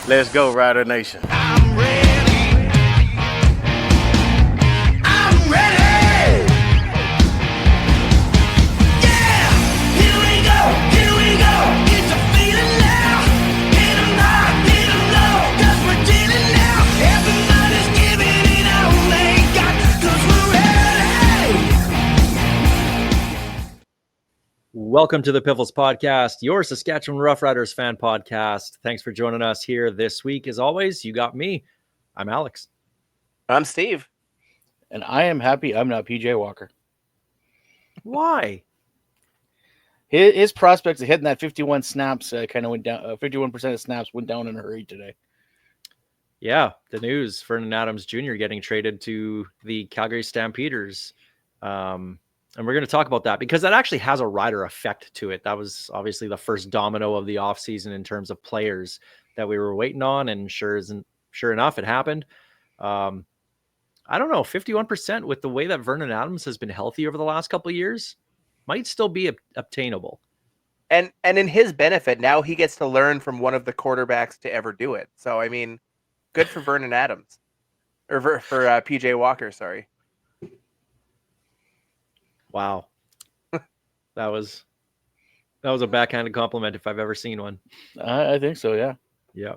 Let's go, Rider Nation. I'm ready. I'm ready. Yeah, here we go. It's a feeling now. Hit 'em high, hit 'em low, 'cause we're dealing now. Everybody's giving it all they got, 'cause we're ready. Welcome to the Piffles podcast, your Saskatchewan Roughriders fan podcast. Thanks for joining us here this week. As always, you got me. I'm Alex. I'm Steve. And I am happy I'm not PJ Walker. Why? His prospects of hitting that 51 snaps kind of went down. 51% of snaps went down in a hurry today. Yeah, the news. Vernon Adams Jr. getting traded to the Calgary Stampeders. And we're going to talk about that because that actually has a rider effect to it. That was obviously the first domino of the offseason in terms of players that we were waiting on. And sure enough, it happened. I don't know, 51% with the way that Vernon Adams has been healthy over the last couple of years might still be obtainable. And in his benefit, now he gets to learn from one of the quarterbacks to ever do it. So, I mean, good for Vernon Adams. Or for PJ Walker, sorry. Wow. That was a backhanded compliment if I've ever seen one. I think so, yeah. Yeah.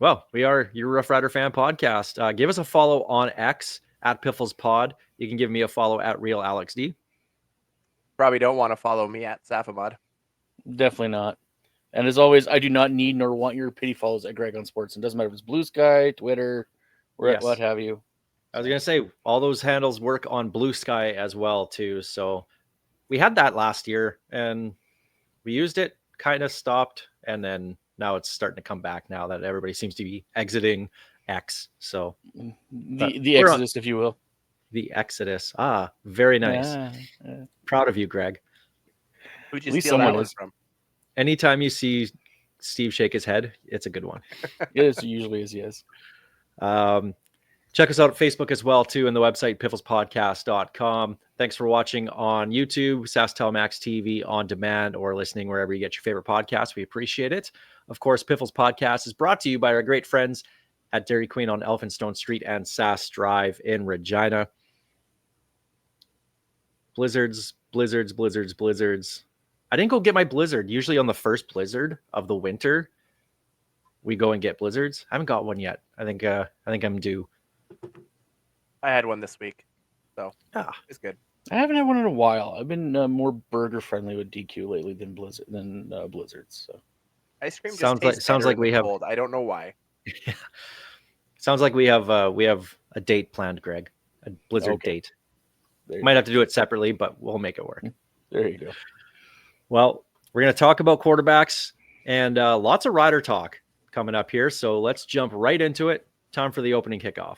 Well, we are your Rough Rider fan podcast. Give us a follow on X at Piffles Pod. You can give me a follow at Real Alex D. Probably don't want to follow me at Safamod. Definitely not. And as always, I do not need nor want your pity follows at Greg on Sports. It doesn't matter if it's Blue Sky, Twitter, or Yes. what have you. I was going to say, all those handles work on Blue Sky as well, too. So we had that last year, and we used it, kind of stopped, and then now it's starting to come back now that everybody seems to be exiting X. So The Exodus, if you will. The Exodus. Ah, very nice. Yeah. Proud of you, Greg. Who'd At you least steal that someone one is. from? Anytime you see Steve shake his head, it's a good one. It usually is, yes. Check us out at Facebook as well, too, and the website, pifflespodcast.com. Thanks for watching on YouTube, SaskTelmax TV on demand, or listening wherever you get your favorite podcasts. We appreciate it. Of course, Piffles Podcast is brought to you by our great friends at Dairy Queen on Elphinstone Street and Sass Drive in Regina. Blizzards. I didn't go get my blizzard. Usually on the first blizzard of the winter, we go and get blizzards. I haven't got one yet. I think I'm due. I had one this week. So, it's good. I haven't had one in a while. I've been more burger friendly with DQ lately than blizzards. So Ice cream just Sounds tastes like better in we the have- cold. I don't know why. Sounds like we have a date planned, Greg. A blizzard Okay. date. there, Might have to do it separately, but we'll make it work. there you go. Well, we're going to talk about quarterbacks and lots of rider talk coming up here. So let's jump right into it. Time for the opening kickoff.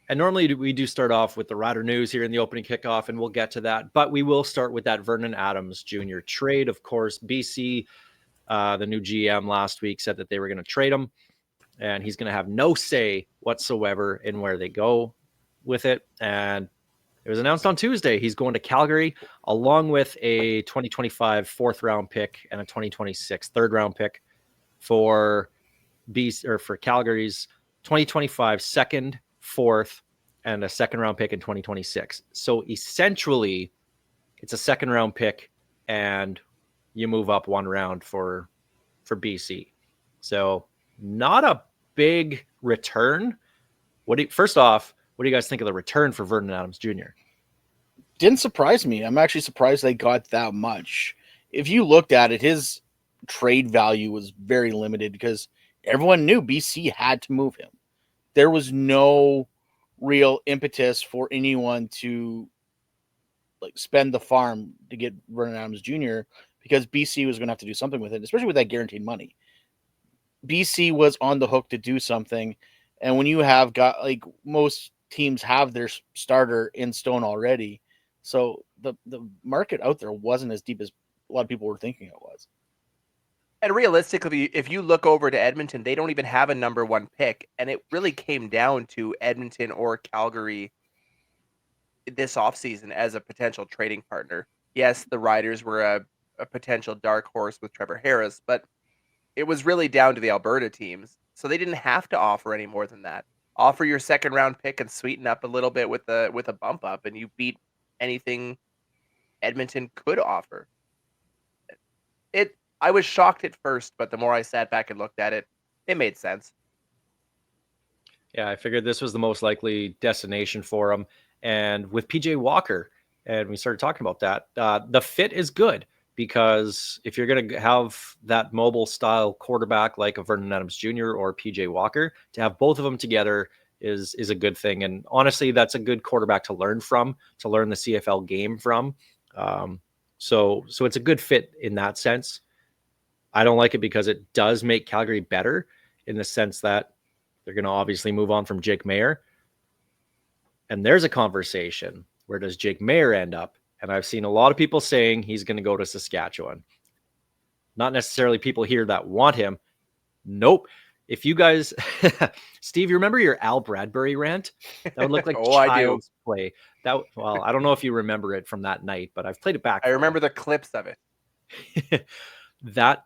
And normally we do start off with the rider news here in the opening kickoff, and we'll get to that. But we will start with that Vernon Adams Jr. trade. Of course, BC, the new GM last week, said that they were going to trade him, and he's going to have no say whatsoever in where they go with it. And it was announced on Tuesday he's going to Calgary, along with a 2025 fourth-round pick and a 2026 third-round pick for Calgary's 2025 second, fourth, and a second-round pick in 2026. So essentially, it's a second-round pick, and you move up one round for BC. So not a big return. First off, what do you guys think of the return for Vernon Adams Jr.? Didn't surprise me. I'm actually surprised they got that much. If you looked at it, his trade value was very limited because everyone knew BC had to move him. There was no real impetus for anyone to spend the farm to get Vernon Adams Jr. because BC was going to have to do something with it, especially with that guaranteed money. BC was on the hook to do something, and when you have got most teams have their starter in stone already, so the market out there wasn't as deep as a lot of people were thinking it was. And realistically, if you look over to Edmonton, they don't even have a number one pick. And it really came down to Edmonton or Calgary this offseason as a potential trading partner. Yes, the Riders were a potential dark horse with Trevor Harris, but it was really down to the Alberta teams. So they didn't have to offer any more than that. Offer your second round pick and sweeten up a little bit with a bump up, and you beat anything Edmonton could offer. I was shocked at first, but the more I sat back and looked at it, it made sense. Yeah, I figured this was the most likely destination for him. And with PJ Walker, and we started talking about that, the fit is good because if you're going to have that mobile style quarterback like a Vernon Adams Jr. or PJ Walker, to have both of them together is a good thing. And honestly, that's a good quarterback to learn from, to learn the CFL game from. So it's a good fit in that sense. I don't like it because it does make Calgary better in the sense that they're going to obviously move on from Jake Maier. And there's a conversation. Where does Jake Maier end up? And I've seen a lot of people saying he's going to go to Saskatchewan. Not necessarily people here that want him. Nope. If you guys, Steve, you remember your Al Bradbury rant? That would look like child's play. Well, I don't know if you remember it from that night, but I've played it back. I remember the clips of it. That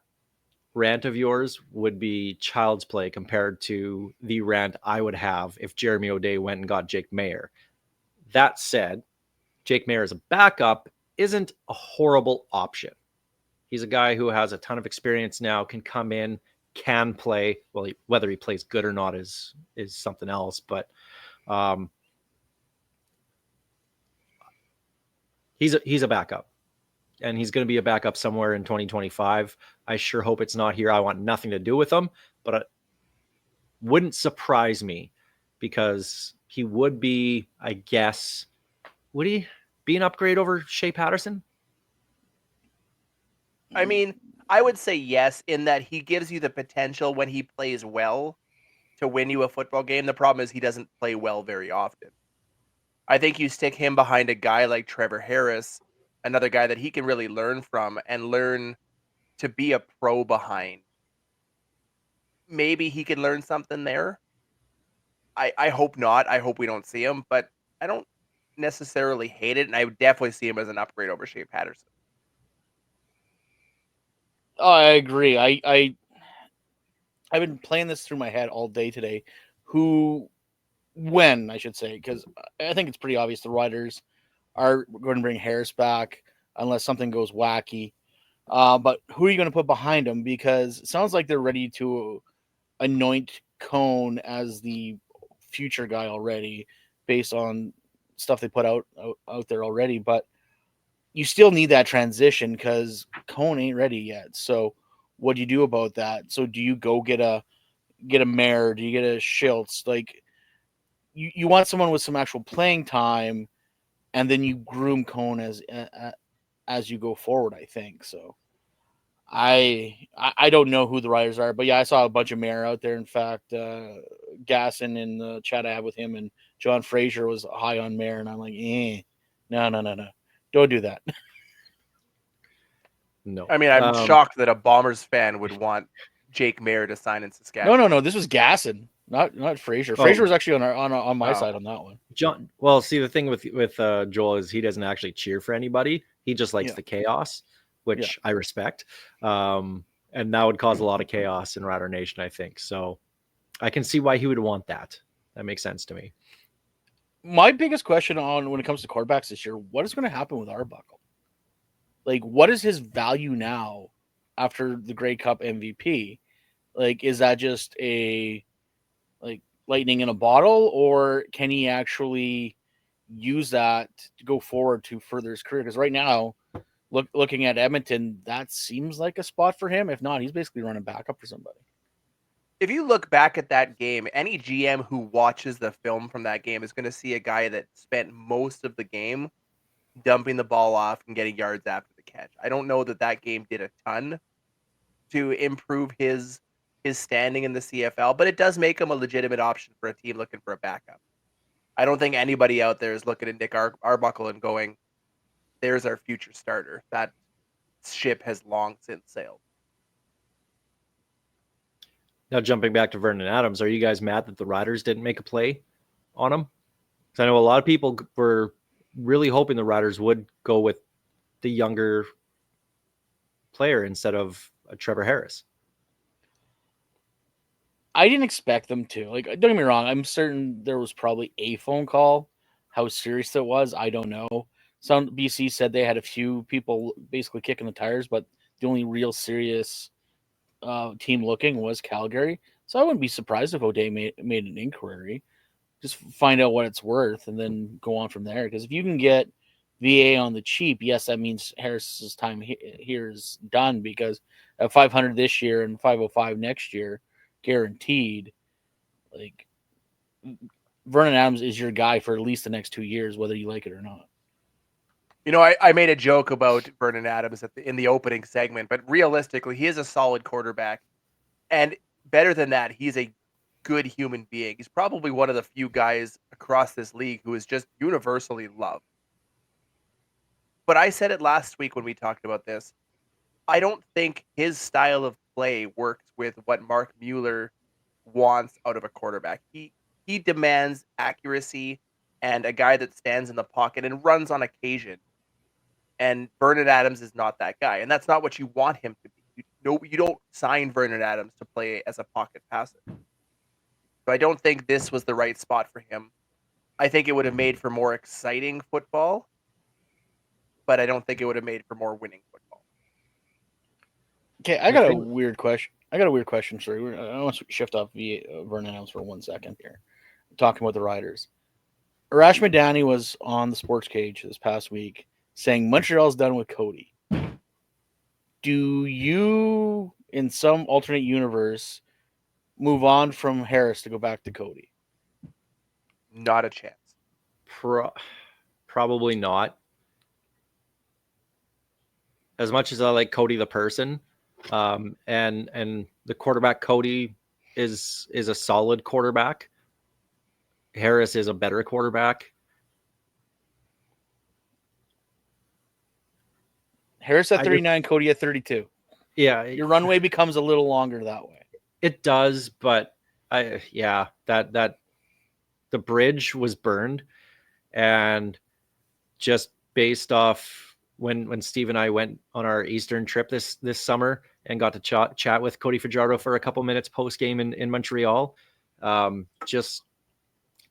rant of yours would be child's play compared to the rant I would have if Jeremy O'Day went and got Jake Maier. That said, Jake Maier as a backup isn't a horrible option. He's a guy who has a ton of experience now, can come in, can play. Well, whether he plays good or not is something else, but he's a backup. And he's going to be a backup somewhere in 2025. I sure hope it's not here. I want nothing to do with him, but it wouldn't surprise me because he would be, I guess, would he be an upgrade over Shea Patterson? I mean, I would say yes, in that he gives you the potential when he plays well to win you a football game. The problem is he doesn't play well very often. I think you stick him behind a guy like Trevor Harris, another guy that he can really learn from and learn to be a pro behind. Maybe he can learn something there. I hope not. I hope we don't see him, but I don't necessarily hate it, and I would definitely see him as an upgrade over Shea Patterson. Oh, I agree. I've been playing this through my head all day today. When I should say, because I think it's pretty obvious the Riders are going to bring Harris back unless something goes wacky. But who are you going to put behind him? Because it sounds like they're ready to anoint Cone as the future guy already, based on stuff they put out there already. But you still need that transition because Cone ain't ready yet. So what do you do about that? So do you go get a Maier? Do you get a Schiltz? Like you want someone with some actual playing time, and then you groom Cone as you go forward, I think. So I don't know who the Riders are, but yeah, I saw a bunch of Maier out there. In fact, Gasson in the chat I had with him and John Fraser was high on Maier, and I'm like, no. Don't do that. No. I mean, I'm shocked that a Bombers fan would want Jake Maier to sign in Saskatchewan. No. This was Gasson, not Fraser. Fraser was actually on my side on that one. John. Well, see, the thing with Joel is he doesn't actually cheer for anybody. He just likes the chaos, which I respect. And that would cause a lot of chaos in Rider Nation, I think. So I can see why he would want that. That makes sense to me. My biggest question when it comes to quarterbacks this year, what is going to happen with Arbuckle? Like, what is his value now after the Grey Cup MVP? Like, is that just a lightning in a bottle, or can he actually use that to go forward to further his career? Because right now, looking at Edmonton, that seems like a spot for him. If not, he's basically running backup for somebody. If you look back at that game, any GM who watches the film from that game is going to see a guy that spent most of the game dumping the ball off and getting yards after the catch. I don't know that game did a ton to improve his standing in the CFL, but it does make him a legitimate option for a team looking for a backup. I don't think anybody out there is looking at Nick Arbuckle and going, there's our future starter. That ship has long since sailed. Now, jumping back to Vernon Adams, are you guys mad that the Riders didn't make a play on him? Because I know a lot of people were really hoping the Riders would go with the younger player instead of Trevor Harris. I didn't expect them to. Like, don't get me wrong. I'm certain there was probably a phone call. How serious it was, I don't know. Some BC said they had a few people basically kicking the tires, but the only real serious team looking was Calgary. So I wouldn't be surprised if O'Day made an inquiry. Just find out what it's worth and then go on from there. Because if you can get VA on the cheap, yes, that means Harris's time here is done, because at 500 this year and 505 next year, guaranteed, like, Vernon Adams is your guy for at least the next 2 years, whether you like it or not. You know, I made a joke about Vernon Adams in the opening segment, but realistically, he is a solid quarterback. And better than that, he's a good human being. He's probably one of the few guys across this league who is just universally loved. But I said it last week when we talked about this. I don't think his style of play works with what Mark Mueller wants out of a quarterback. He demands accuracy and a guy that stands in the pocket and runs on occasion. And Vernon Adams is not that guy, and that's not what you want him to be. You don't sign Vernon Adams to play as a pocket passer. So I don't think this was the right spot for him. I think it would have made for more exciting football, but I don't think it would have made for more winning football. Okay, I got a weird question. Sorry, I want to shift off Vernon Adams for 1 second here. Talking about the Riders. Arash Madani was on the Sports Cage this past week saying Montreal's done with Cody. Do you, in some alternate universe, move on from Harris to go back to Cody? Not a chance. Probably not. As much as I like Cody the person, and the quarterback Cody is a solid quarterback, Harris is a better quarterback. Harris at 39, Cody at 32. Yeah, your runway becomes a little longer that way. It does, but that the bridge was burned, and just based off when Steve and I went on our Eastern trip this summer and got to chat with Cody Fajardo for a couple minutes post game in Montreal,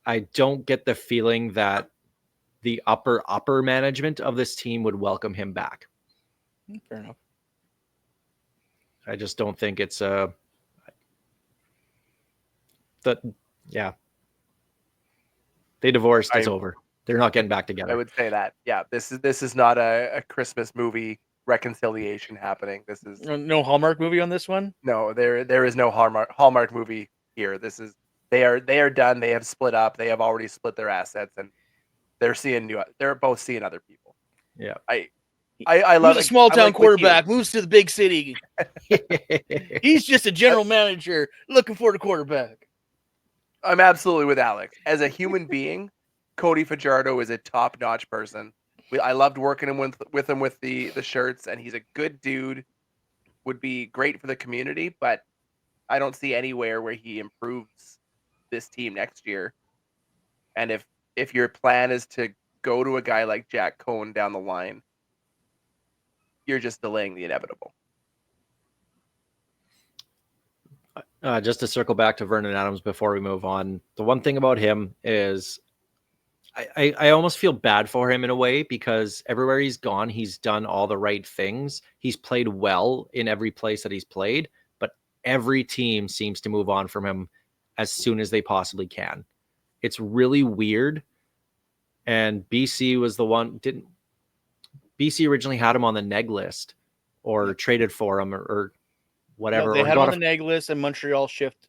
I don't get the feeling that the upper management of this team would welcome him back. Fair enough. I just don't think it's they divorced. It's over. They're not getting back together. I would say that. Yeah, this is not a Christmas movie reconciliation happening. This is no Hallmark movie on this one. No, there is no Hallmark movie here. This is they are done. They have split up. They have already split their assets, and they're both seeing other people. Yeah, I love a small town quarterback moves to the big city. He's just a general manager looking for the quarterback. I'm absolutely with Alex. As a human being, Cody Fajardo is a top-notch person. I loved working with him with the shirts, and he's a good dude. Would be great for the community, but I don't see anywhere where he improves this team next year. And if your plan is to go to a guy like Jack Cohn down the line, you're just delaying the inevitable. Just to circle back to Vernon Adams before we move on, the one thing about him is I almost feel bad for him in a way, because everywhere he's gone, he's done all the right things. He's played well in every place that he's played, but every team seems to move on from him as soon as they possibly can. It's really weird. And BC was the one, BC originally had him on the neg list or traded for him or whatever. No, they had him on the neg list, and Montreal shipped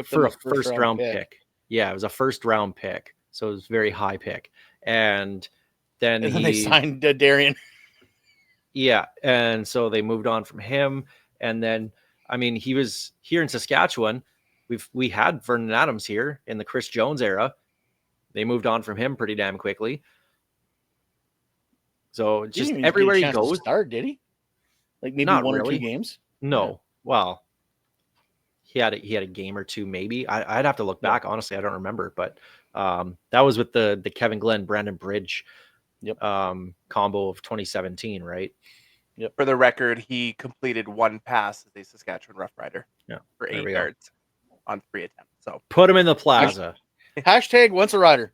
for a first round pick. Yeah, it was a first round pick. So it was a very high pick. And then they signed Darian. Yeah. And so they moved on from him. And then, I mean, he was here in Saskatchewan. We had Vernon Adams here in the Chris Jones era. They moved on from him pretty damn quickly. So just everywhere he goes. Start, did he? Like maybe one or two games? No. Yeah. Well, he had a game or two, maybe. I'd have to look back. Honestly, I don't remember. But that was with the Kevin Glenn, Brandon Bridge Yep. combo of 2017, right? For the record, he completed 1 pass as a Saskatchewan Rough Rider Yeah, for there 8 we go. yards on 3 attempts. So Put him in the plaza. Hashtag once a rider.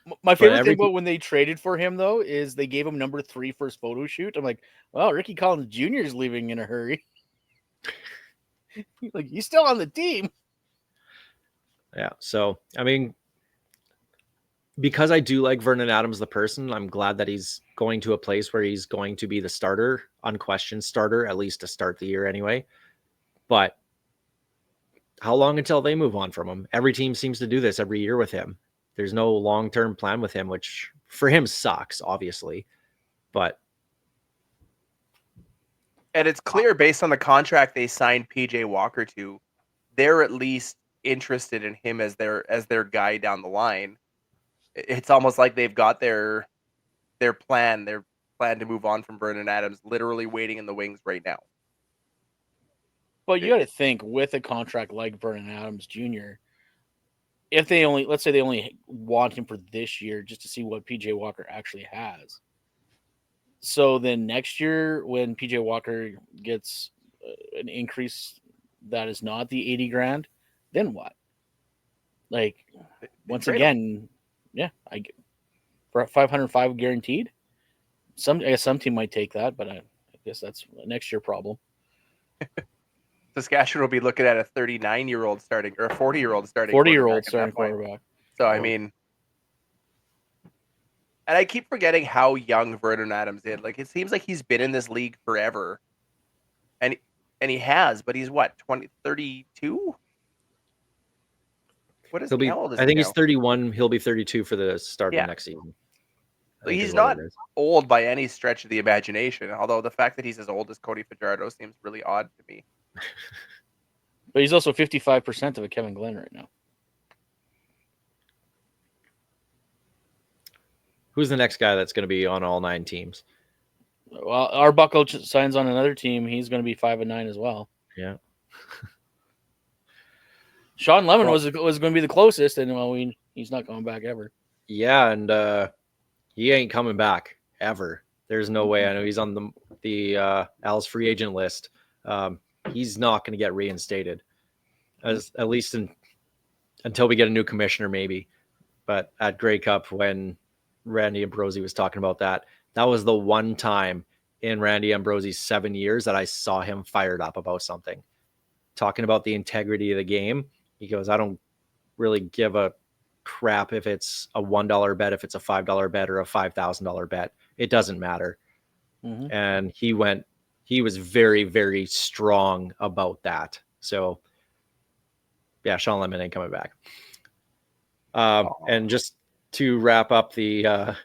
My But favorite every thing about when they traded for him, though, is they gave him number 3 for his photo shoot. I'm like, well, Ricky Collins Jr. is leaving in a hurry. Like, he's still on the team. Yeah. So, I mean, because I do like Vernon Adams, the person, I'm glad that he's going to a place where he's going to be the starter, unquestioned starter, at least to start the year anyway. But how long until they move on from him? Every team seems to do this every year with him. There's no long-term plan with him, which for him sucks, obviously. But and it's clear based on the contract they signed PJ Walker to, they're at least interested in him as their guy down the line. It's almost like they've got their plan to move on from Vernon Adams literally waiting in the wings right now. But you got to think, with a contract like Vernon Adams Jr., if they only, let's say they only want him for this year just to see what PJ Walker actually has. So then next year, when PJ Walker gets an increase that is not the 80 grand, then what? Like, once again, yeah, I get for 505 guaranteed. I guess some team might take that, but I guess that's a next year problem. Saskatchewan will be looking at a 39-year-old starting or a 40-year-old starting 40-year-old starting point. quarterback. So I mean, and I keep forgetting how young Vernon Adams is. Like, it seems like he's been in this league forever, and he has, but he's what, 32? What is how old is I think he he's now? 31. He'll be 32 for the start of next season. So he's not old by any stretch of the imagination. Although the fact that he's as old as Cody Fajardo seems really odd to me. But he's also 55% of a Kevin Glenn right now. Who's the next guy that's going to be on all 9 teams? Well, Arbuckle signs on another team. He's going to be 5-9 as well. Yeah. Sean Lemon was going to be the closest, and he's not coming back ever. Yeah, and he ain't coming back ever. There's no way. I know he's on the Al's free agent list. He's not going to get reinstated, at least until we get a new commissioner, maybe. But at Grey Cup, when Randy Ambrosie was talking about that was the one time in Randy Ambrosie's 7 years that I saw him fired up about something, talking about the integrity of the game. He goes, I don't really give a crap if it's a $1 bet, if it's a $5 bet or a $5,000 bet. It doesn't matter. Mm-hmm. And he was very, very strong about that. So yeah, Sean Lemon ain't coming back. And just to wrap up the,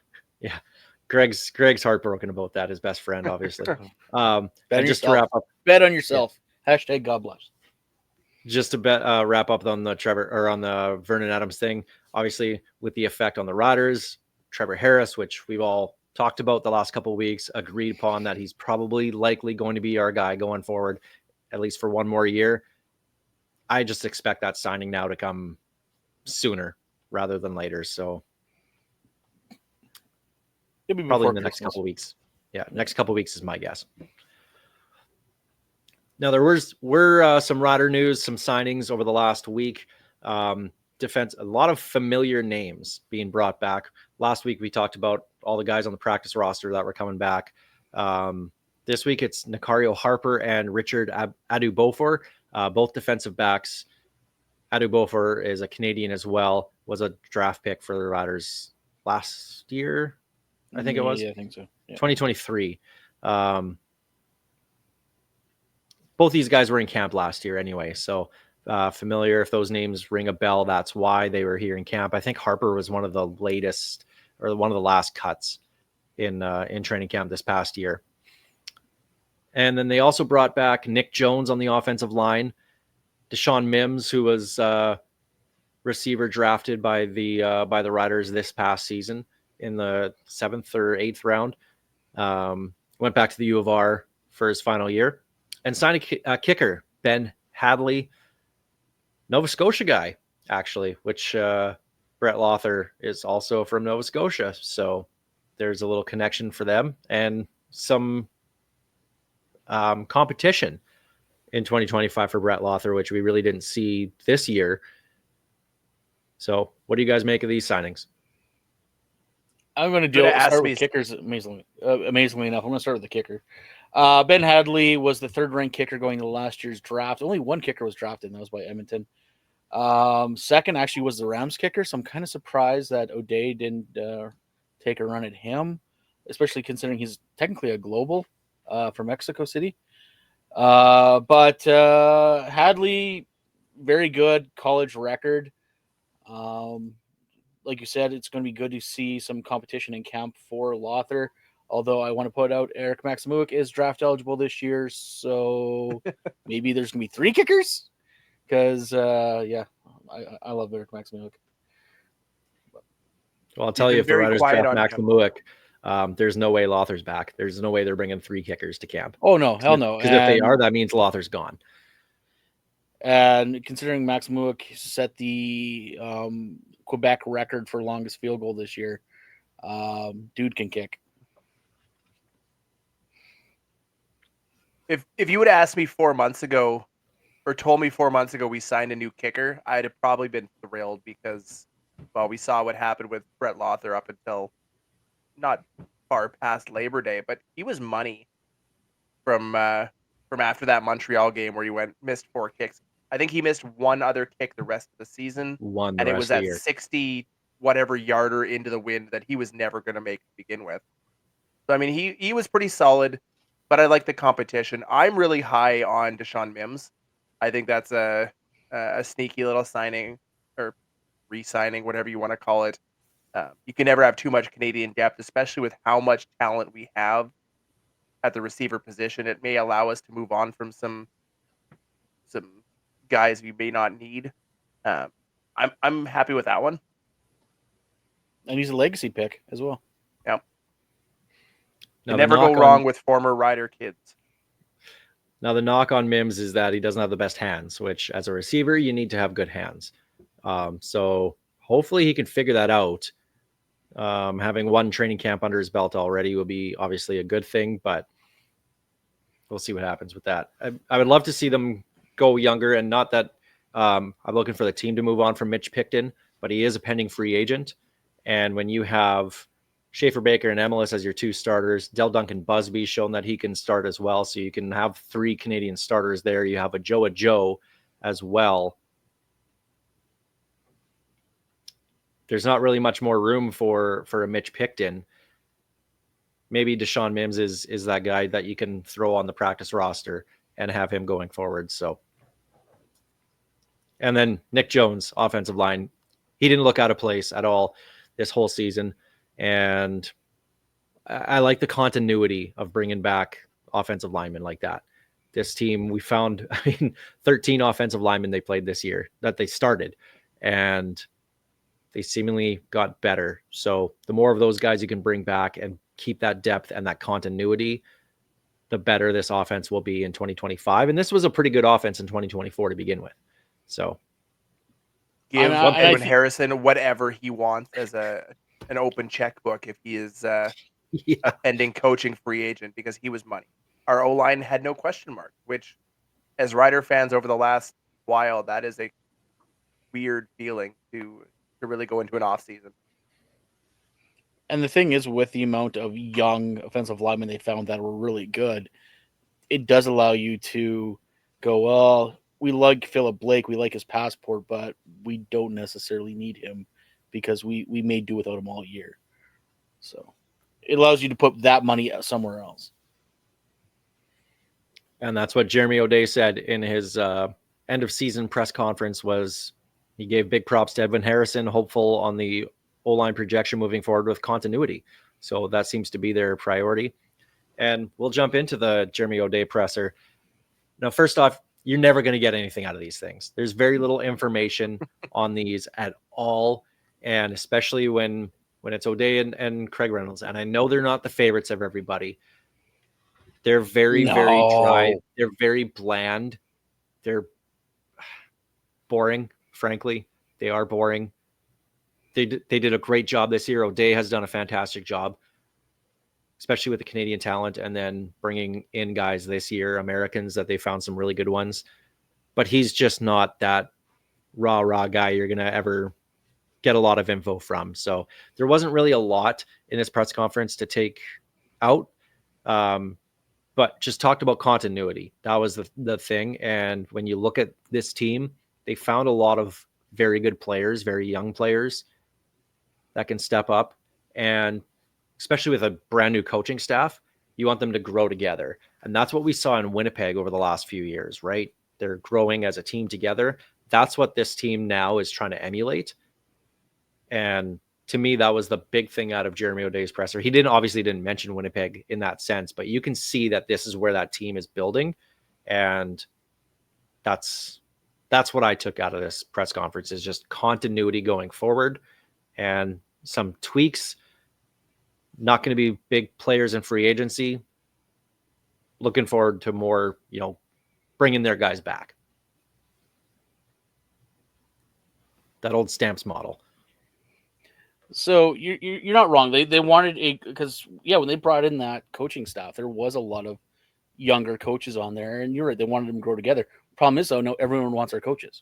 Greg's heartbroken about that. His best friend, obviously. And just to wrap up, bet on yourself. Yeah. Hashtag God bless. Just to wrap up on the Vernon Adams thing, obviously with the effect on the Riders, Trevor Harris, which we've all talked about the last couple of weeks, agreed upon that he's probably likely going to be our guy going forward, at least for one more year. I just expect that signing now to come sooner rather than later. So It'll be probably in the next couple of weeks. Yeah, next couple of weeks is my guess. Now, there were some Rider news, some signings over the last week. Defense, a lot of familiar names being brought back. Last week, we talked about all the guys on the practice roster that were coming back. This week, it's Nicario Harper and Richard Adu-Beaufort, both defensive backs. Adu-Beaufort is a Canadian as well, was a draft pick for the Riders last year, I think it was. Yeah, I think so. Yeah. 2023. Both these guys were in camp last year anyway, so familiar. If those names ring a bell, that's why they were here in camp. I think Harper was one of the latest or one of the last cuts in training camp this past year. And then they also brought back Nick Jones on the offensive line, Deshaun Mims, who was receiver drafted by the Riders this past season in the 7th or 8th round. Went back to the U of R for his final year. And signed a kicker, Ben Hadley, Nova Scotia guy, actually, which Brett Lothar is also from Nova Scotia, so there's a little connection for them and some competition in 2025 for Brett Lothar, which we really didn't see this year. So what do you guys make of these signings? I'm going to start with kickers. Amazingly enough, I'm going to start with the kicker. Ben Hadley was the third-ranked kicker going to last year's draft. Only one kicker was drafted, and that was by Edmonton. Second actually was the Rams kicker, so I'm kind of surprised that O'Day didn't take a run at him, especially considering he's technically a global from Mexico City. But Hadley, very good college record. Like you said, it's going to be good to see some competition in camp for Lothar. Although I want to put out Eric Maximuk is draft eligible this year, so maybe there's going to be 3 kickers. Because, I love Eric Maximuk. Well, I'll tell you, if the Riders draft Maximuk, there's no way Lothar's back. There's no way they're bringing 3 kickers to camp. Oh, no. Hell no. Because if they are, that means Lothar's gone. And considering Maximuk set the Quebec record for longest field goal this year, dude can kick. If you would have asked me 4 months ago, or told me 4 months ago we signed a new kicker, I'd have probably been thrilled because, well, we saw what happened with Brett Lothar up until not far past Labor Day, but he was money from after that Montreal game where he missed 4 kicks. I think he missed one other kick the rest of the season, and it was that 60 whatever yarder into the wind that he was never going to make to begin with. So I mean, he was pretty solid, but I like the competition. I'm really high on Deshaun Mims. I think that's a sneaky little signing or re-signing, whatever you want to call it. You can never have too much Canadian depth, especially with how much talent we have at the receiver position. It may allow us to move on from some guys we may not need. I'm happy with that one. And he's a legacy pick as well. Yeah. You never go wrong with former Rider kids. Now, the knock on Mims is that he doesn't have the best hands, which as a receiver, you need to have good hands. So hopefully he can figure that out. Having one training camp under his belt already will be obviously a good thing, but we'll see what happens with that. I would love to see them go younger, and not that I'm looking for the team to move on from Mitch Picton, but he is a pending free agent. And when you have Schaefer Baker and Emelis as your 2 starters, Del Duncan Busby shown that he can start as well. So you can have 3 Canadian starters there. You have a Joe as well. There's not really much more room for a Mitch Picton. Maybe Deshaun Mims is that guy that you can throw on the practice roster and have him going forward. So, and then Nick Jones, offensive line, he didn't look out of place at all this whole season. And I like the continuity of bringing back offensive linemen like that. This team, we found, 13 offensive linemen they played this year that they started, and they seemingly got better. So the more of those guys you can bring back and keep that depth and that continuity, the better this offense will be in 2025. And this was a pretty good offense in 2024 to begin with. So give Edwin Harrison whatever he wants as an open checkbook if he is a pending coaching free agent, because he was money. Our O-line had no question mark, which as Rider fans over the last while, that is a weird feeling to really go into an off season. And the thing is, with the amount of young offensive linemen they found that were really good, it does allow you to go, well, we like Phillip Blake, we like his passport, but we don't necessarily need him because we may do without him all year. So it allows you to put that money somewhere else. And that's what Jeremy O'Day said in his end of season press conference. Was he gave big props to Edwin Harrison, hopeful on the O-line projection moving forward with continuity. So that seems to be their priority. And we'll jump into the Jeremy O'Day presser. Now, first off, you're never going to get anything out of these things. There's very little information on these at all. And especially when it's O'Day and Craig Reynolds. And I know they're not the favorites of everybody. They're very dry. They're very bland. They're boring, frankly. They are boring. they did a great job this year. O'Day has done a fantastic job, especially with the Canadian talent, and then bringing in guys this year, Americans, that they found some really good ones. But he's just not that raw guy you're going to ever get a lot of info from. So there wasn't really a lot in this press conference to take out, but just talked about continuity. That was the thing. And when you look at this team, they found a lot of very good players, very young players that can step up. And especially with a brand new coaching staff, you want them to grow together. And that's what we saw in Winnipeg over the last few years, right? They're growing as a team together. That's what this team now is trying to emulate. And to me, that was the big thing out of Jeremy O'Day's presser. He obviously didn't mention Winnipeg in that sense, but you can see that this is where that team is building. And that's what I took out of this press conference, is just continuity going forward and some tweaks. Not going to be big players in free agency. Looking forward to more, bringing their guys back. That old Stamps model. So you're not wrong. They wanted because when they brought in that coaching staff, there was a lot of younger coaches on there, and you're right, they wanted them to grow together. Problem is, though, no, everyone wants our coaches.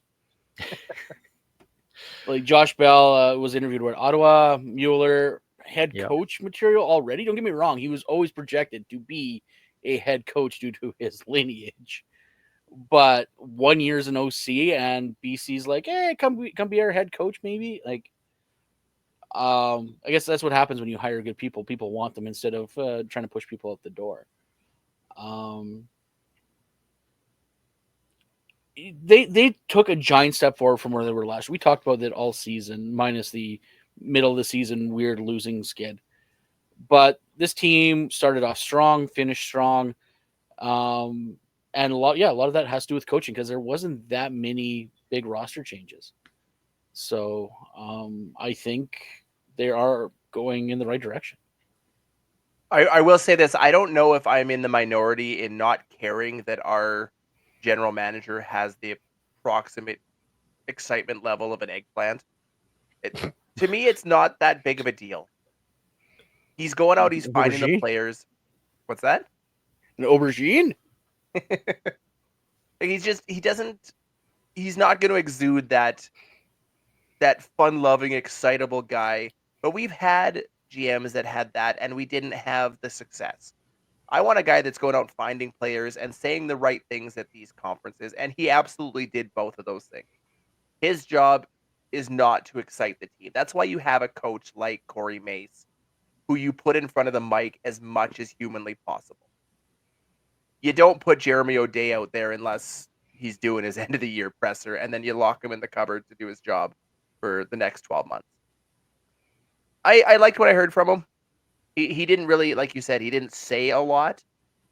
Like Josh Bell was interviewed with Ottawa, Mueller, head coach material already. Don't get me wrong, he was always projected to be a head coach due to his lineage. But 1 year's an OC, and BC's like, hey, come be our head coach, maybe. Like, I guess that's what happens when you hire good people. People want them instead of trying to push people out the door. They took a giant step forward from where they were last year. We talked about that all season, minus the middle of the season weird losing skid. But this team started off strong, finished strong. And a lot of that has to do with coaching, because there wasn't that many big roster changes. So I think they are going in the right direction. I will say this. I don't know if I'm in the minority in not caring that our general manager has the approximate excitement level of an eggplant. To me, it's not that big of a deal. He's going out, he's finding the players. What's that? An aubergine? He's not going to exude that fun-loving, excitable guy. But we've had GMs that had that, and we didn't have the success. I want a guy that's going out finding players and saying the right things at these conferences, and he absolutely did both of those things. His job is not to excite the team. That's why you have a coach like Corey Mace, who you put in front of the mic as much as humanly possible. You don't put Jeremy O'Day out there unless he's doing his end of the year presser, and then you lock him in the cupboard to do his job for the next 12 months. I liked what I heard from him. He didn't really, like you said, he didn't say a lot,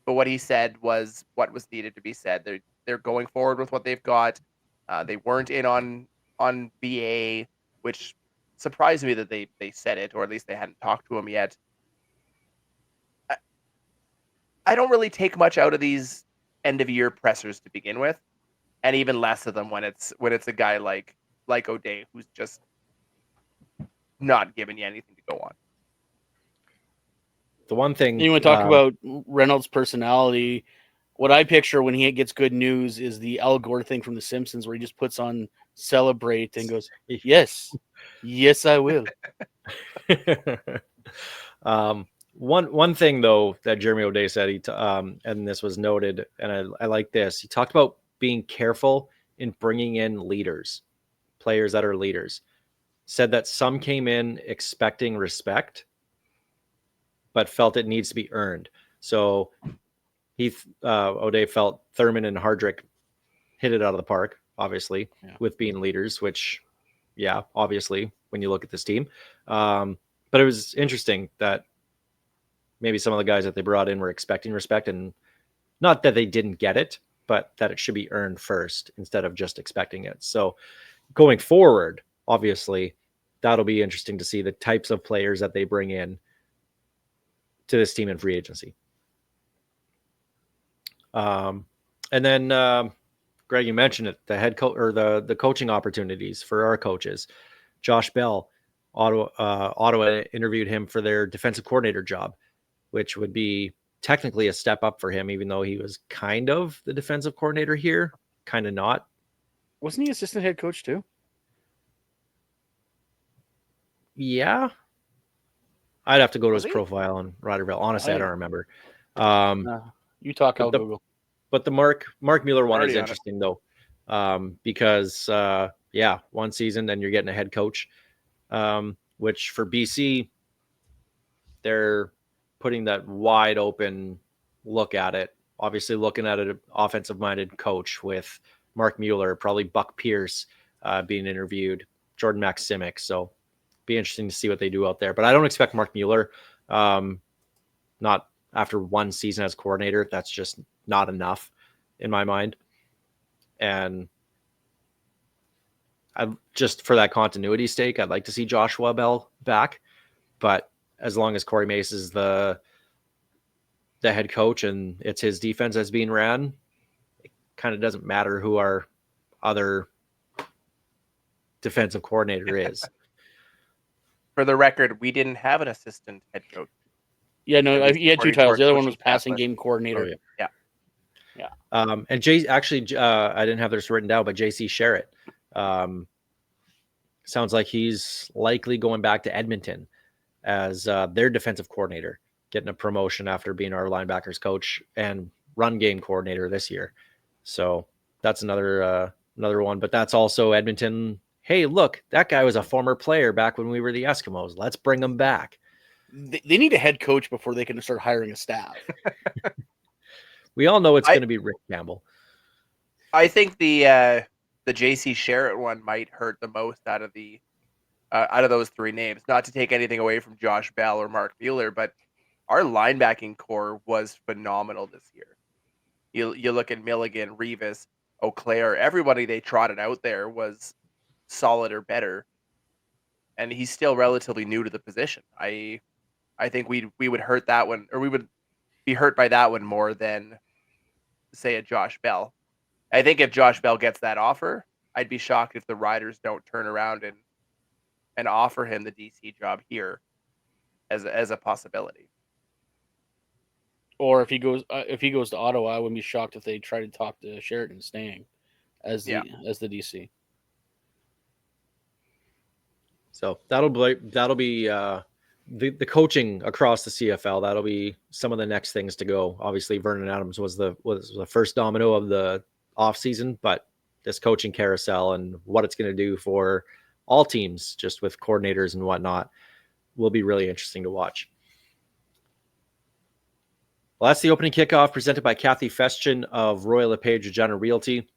but what he said was what was needed to be said. They're going forward with what they've got. They weren't in on BA, which surprised me that they said it, or at least they hadn't talked to him yet. I don't really take much out of these end of year pressers to begin with, and even less of them when it's a guy like O'Day, who's just not giving you anything to go on. The one thing you want to talk about Reynolds' personality. What I picture when he gets good news is the Al Gore thing from The Simpsons, where he just puts on "Celebrate" and goes, "Yes, yes, I will." One thing though that Jeremy O'Day said, and this was noted, and I like this. He talked about being careful in bringing in leaders, players that are leaders. Said that some came in expecting respect, but felt it needs to be earned. So O'Day felt Thurman and Hardrick hit it out of the park, obviously, with being leaders, which, obviously, when you look at this team. But it was interesting that maybe some of the guys that they brought in were expecting respect, and not that they didn't get it, but that it should be earned first instead of just expecting it. So going forward, obviously, that'll be interesting to see the types of players that they bring in to this team in free agency. And then, Greg, you mentioned it, the head coach or the coaching opportunities for our coaches. Josh Bell, Ottawa interviewed him for their defensive coordinator job, which would be technically a step up for him, even though he was kind of the defensive coordinator here, kind of not. Wasn't he assistant head coach too? Yeah. I'd have to go to Was his he? profile on Riderville. Honestly, I don't remember. You talk, I'll Google. But the Mark Mueller one Already is on it. interesting though, because one season, then you're getting a head coach, which for BC, they're putting that wide open look at it. Obviously, looking at an offensive-minded coach with Mark Mueller, probably Buck Pierce being interviewed, Jordan Maximic. So, be interesting to see what they do out there. But I don't expect Mark Mueller, not after one season as coordinator. That's just not enough in my mind. And just for that continuity sake, I'd like to see Joshua Bell back. But as long as Corey Mace is the head coach and it's his defense that's being ran, it kind of doesn't matter who our other defensive coordinator is. For the record, we didn't have an assistant head coach. Yeah, no, he had two According to titles. our The other one coaching was passing staff game coordinator. Oh, yeah. And Jay, actually, I didn't have this written down, but JC Sherritt sounds like he's likely going back to Edmonton as their defensive coordinator, getting a promotion after being our linebackers coach and run game coordinator this year. So that's another one. But that's also Edmonton. Hey, look, that guy was a former player back when we were the Eskimos. Let's bring him back. They need a head coach before they can start hiring a staff. We all know it's going to be Rick Campbell. I think the JC Sherritt one might hurt the most out of those three names. Not to take anything away from Josh Bell or Mark Mueller, but our linebacking core was phenomenal this year. You look at Milligan, Revis, Auclair, everybody they trotted out there was solid or better, and he's still relatively new to the position. I think we would hurt that one, or we would be hurt by that one more than, say, a Josh Bell. I think if Josh Bell gets that offer, I'd be shocked if the Riders don't turn around and offer him the DC job here as a possibility. Or if he goes to Ottawa, I wouldn't be shocked if they try to talk to Sheridan staying as the DC. So that'll be the coaching across the CFL. That'll be some of the next things to go. Obviously, Vernon Adams was the first domino of the offseason, but this coaching carousel and what it's going to do for all teams, just with coordinators and whatnot, will be really interesting to watch. Well, that's the opening kickoff presented by Kathy Festian of Royal LePage Regina Realty.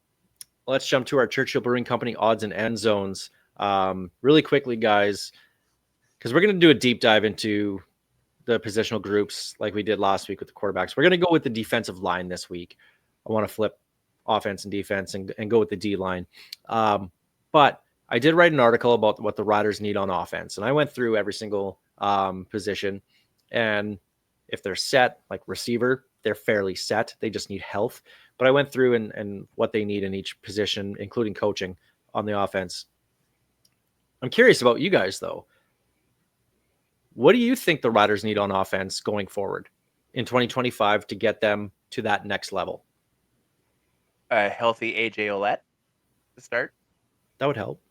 Let's jump to our Churchill Brewing Company odds and end zones. Really quickly, guys, because we're going to do a deep dive into the positional groups like we did last week with the quarterbacks. We're going to go with the defensive line this week. I want to flip offense and defense and go with the D line. But I did write an article about what the Riders need on offense, and I went through every single position. And if they're set, like receiver, they're fairly set. They just need health. But I went through and what they need in each position, including coaching on the offense. I'm curious about you guys, though. What do you think the Riders need on offense going forward in 2025 to get them to that next level? A healthy AJ Ouellette to start. That would help.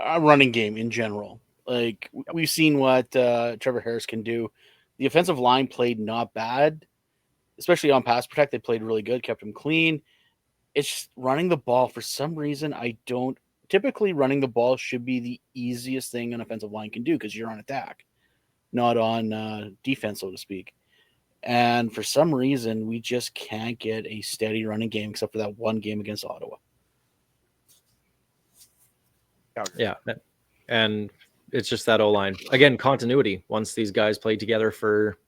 A running game in general. Like, we've seen what Trevor Harris can do. The offensive line played not bad, especially on pass protect. They played really good, kept them clean. It's just running the ball. For some reason, typically running the ball should be the easiest thing an offensive line can do because you're on attack, not on defense, so to speak. And for some reason, we just can't get a steady running game except for that one game against Ottawa. Yeah. And it's just that O-line. Again, continuity. Once these guys play together for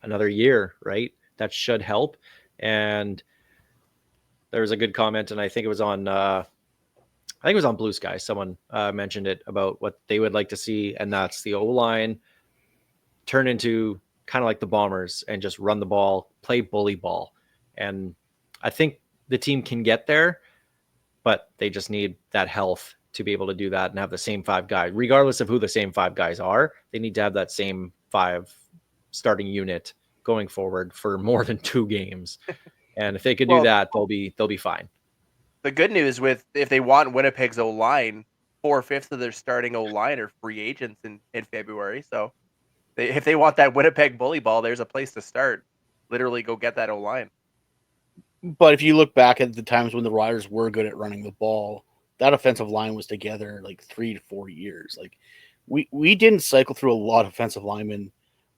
another year, right? That should help. And there was a good comment, and I think it was on Blue Sky. Someone mentioned it about what they would like to see, and that's the O-line turn into kind of like the Bombers and just run the ball, play bully ball. And I think the team can get there, but they just need that health to be able to do that and have the same 5 guys, regardless of who the same 5 guys are. They need to have that same 5 starting unit going forward for more than 2 games. And if they could do Well, that, they'll be fine. The good news with if they want Winnipeg's O-line, 4/5 of their starting O-line are free agents in February. So if they want that Winnipeg bully ball, there's a place to start. Literally go get that O-line. But if you look back at the times when the Riders were good at running the ball, that offensive line was together like 3 to 4 years. Like we didn't cycle through a lot of offensive linemen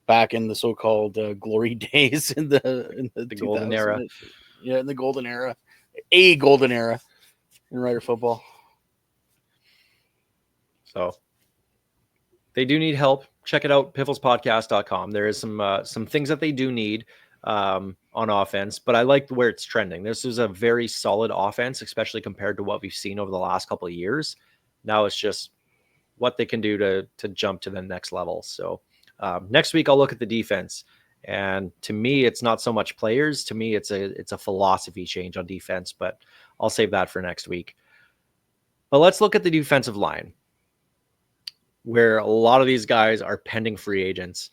back in the so-called glory days in the golden era. Yeah, in the golden era, a golden era in Rider football. So they do need help. Check it out, pifflespodcast.com. There is some things that they do need on offense, but I like where it's trending. This is a very solid offense, especially compared to what we've seen over the last couple of years. Now it's just what they can do to jump to the next level. So next week I'll look at the defense, and to me it's not so much players. To me it's a philosophy change on defense, but I'll save that for next week. But let's look at the defensive line, where a lot of these guys are pending free agents.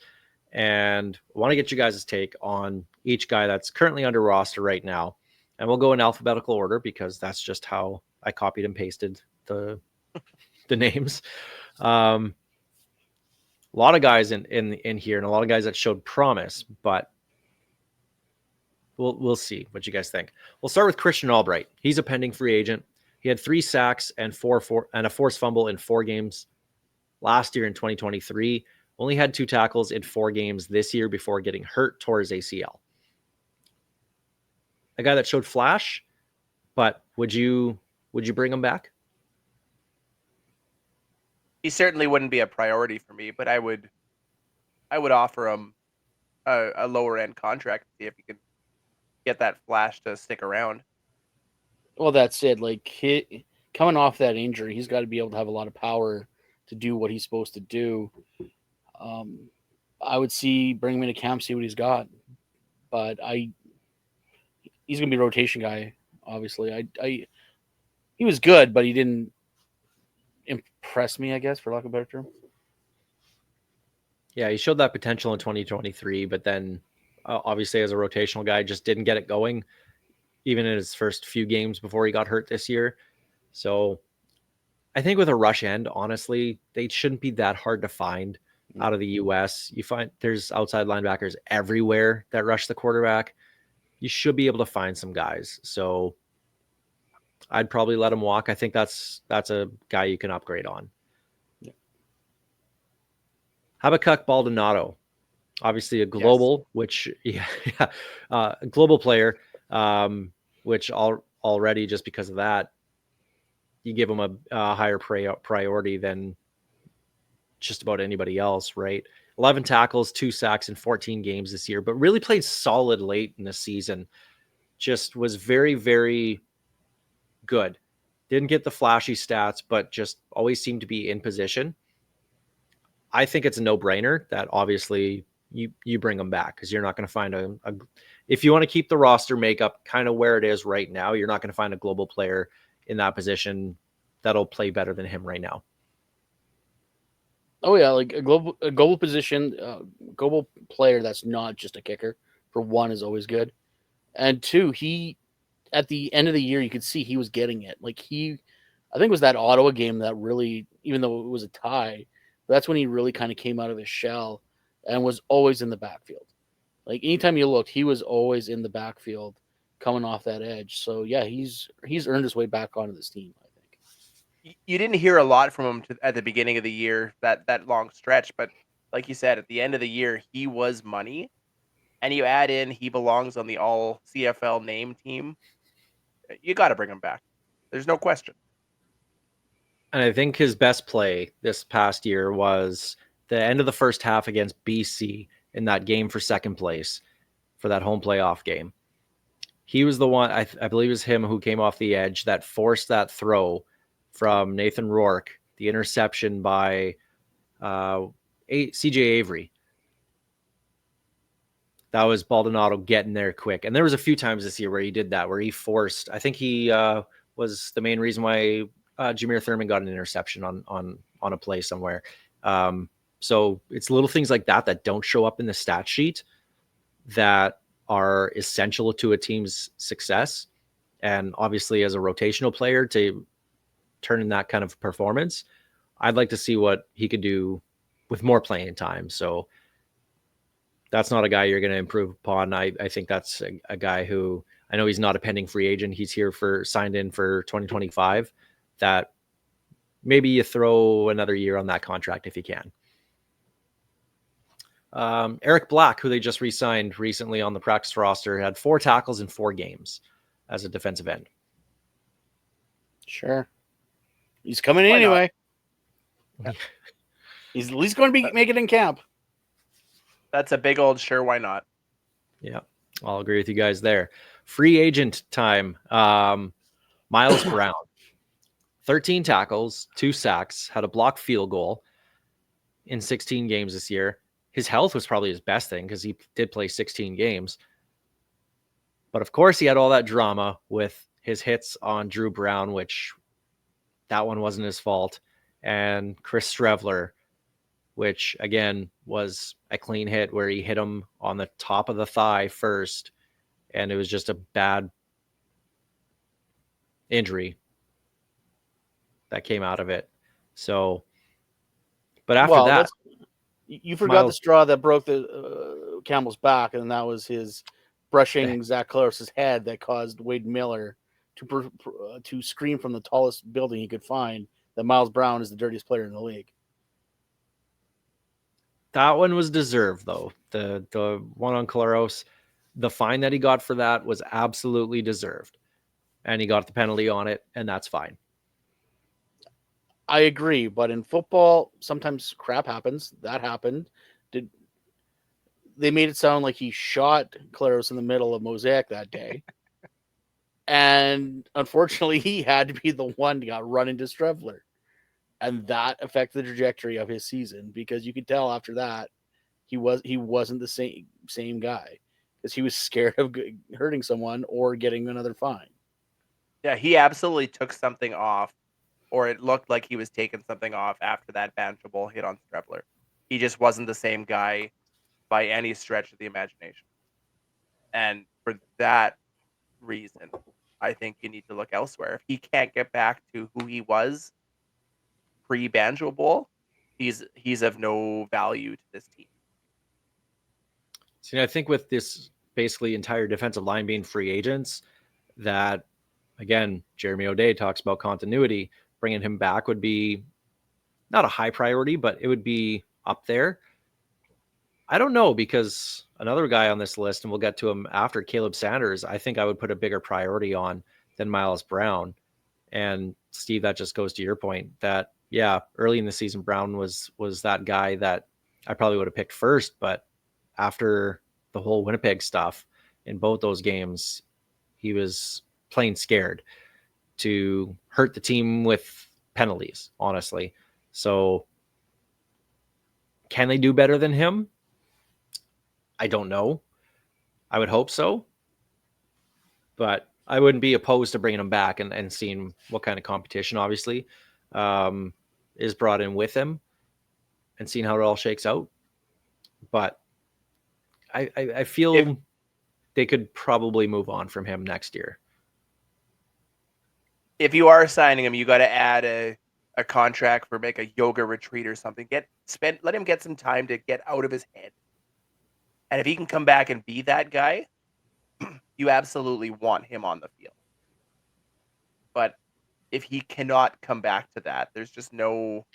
And I want to get you guys' take on each guy that's currently under roster right now. And we'll go in alphabetical order because that's just how I copied and pasted the names. A lot of guys in here and a lot of guys that showed promise, but we'll see what you guys think. We'll start with Christian Albright. He's a pending free agent. He had 3 sacks and a forced fumble in 4 games last year in 2023. Only had 2 tackles in 4 games this year before getting hurt, tore his ACL. A guy that showed flash, but would you bring him back? He certainly wouldn't be a priority for me, but I would offer him a lower end contract to see if he can get that flash to stick around. Well, that's it. Like coming off that injury, he's got to be able to have a lot of power to do what he's supposed to do. I would bring him into camp, see what he's got. But he's gonna be a rotation guy. Obviously, he was good, but he didn't impress me, I guess, for lack of a better term. Yeah, he showed that potential in 2023, but then obviously as a rotational guy, just didn't get it going, even in his first few games before he got hurt this year. So I think with a rush end, honestly, they shouldn't be that hard to find out of the U.S. You find there's outside linebackers everywhere that rush the quarterback. You should be able to find some guys. So I'd probably let him walk. I think that's a guy you can upgrade on. Yeah. Habakkuk Baldonado, obviously a global, global player, which already just because of that, you give him a higher priority than just about anybody else, right? 11 tackles, 2 sacks in 14 games this year, but really played solid late in the season. Just was very, very good. Didn't get the flashy stats, but just always seemed to be in position. I think it's a no-brainer that obviously you bring him back because you're not going to find if you want to keep the roster makeup kind of where it is right now, you're not going to find a global player in that position that'll play better than him right now. Oh yeah, like a global position, global player that's not just a kicker. For one, is always good, and 2, he at the end of the year you could see he was getting it. Like I think it was that Ottawa game that really, even though it was a tie, that's when he really kind of came out of his shell and was always in the backfield. Like anytime you looked, he was always in the backfield, coming off that edge. So yeah, he's earned his way back onto this team. You didn't hear a lot from him at the beginning of the year, that long stretch, but like you said, at the end of the year, he was money. And you add in he belongs on the all CFL name team. You got to bring him back. There's no question. And I think his best play this past year was the end of the first half against BC in that game for second place for that home playoff game. He was the one, I believe it was him who came off the edge that forced that throw from Nathan Rourke, the interception by CJ Avery. That was Baldonado getting there quick. And there was a few times this year where he did that, where he forced, I think he was the main reason why Jameer Thurman got an interception on a play somewhere. So it's little things like that don't show up in the stat sheet that are essential to a team's success. And obviously, as a rotational player, to turn in that kind of performance, I'd like to see what he could do with more playing time. So that's not a guy you're going to improve upon. I think that's a guy who, I know he's not a pending free agent. He's here signed in for 2025, that maybe you throw another year on that contract if you can. Eric Black, who they just re-signed recently on the practice roster, had 4 tackles in 4 games as a defensive end. Sure. He's coming in Why anyway. not? He's at least going to be making it in camp. That's a big old sure, why not? Yeah, I'll agree with you guys there. Free agent time. Miles Brown, 13 tackles, 2 sacks, had a blocked field goal in 16 games this year. His health was probably his best thing because he did play 16 games. But of course, he had all that drama with his hits on Drew Brown, which that one wasn't his fault. And Chris Strevler, which again was a clean hit where he hit him on the top of the thigh first. And it was just a bad injury that came out of it. So, but after that, you forgot the Miles- straw that broke the camel's back, and that was his brushing Zach Claris's head that caused Wade Miller to scream from the tallest building he could find that Miles Brown is the dirtiest player in the league. that one was deserved, though. The one on Claros, the fine that he got for that was absolutely deserved. And he got the penalty on it, and that's fine. I agree, but in football, sometimes crap happens. That happened. They made it sound like he shot Claros in the middle of Mosaic that day. And unfortunately, he had to be the one that got run into Strevler. And that affected the trajectory of his season, because you could tell after that he wasn't the same guy, because he was scared of hurting someone or getting another fine. Yeah, he absolutely took something off, or it looked like he was taking something off after that banishable hit on Strevler. He just wasn't the same guy by any stretch of the imagination. And for that reason, I think you need to look elsewhere. If he can't get back to who he was pre-Banjo Bowl, he's of no value to this team. See, I think with this basically entire defensive line being free agents, that, again, Jeremy O'Day talks about continuity. Bringing him back would be not a high priority, but it would be up there. I don't know, because another guy on this list, and we'll get to him after, Caleb Sanders, I think I would put a bigger priority on than Miles Brown. And Steve, that just goes to your point that, yeah, early in the season, Brown was that guy that I probably would have picked first. But after the whole Winnipeg stuff in both those games, he was plain scared to hurt the team with penalties, honestly. So can they do better than him? I don't know. I would hope so. But I wouldn't be opposed to bringing him back and seeing what kind of competition, obviously, is brought in with him and seeing how it all shakes out. But I feel they could probably move on from him next year. If you are signing him, you got to add a contract for make a yoga retreat or something. Let him get some time to get out of his head. And if he can come back and be that guy, you absolutely want him on the field. But if he cannot come back to that, there's no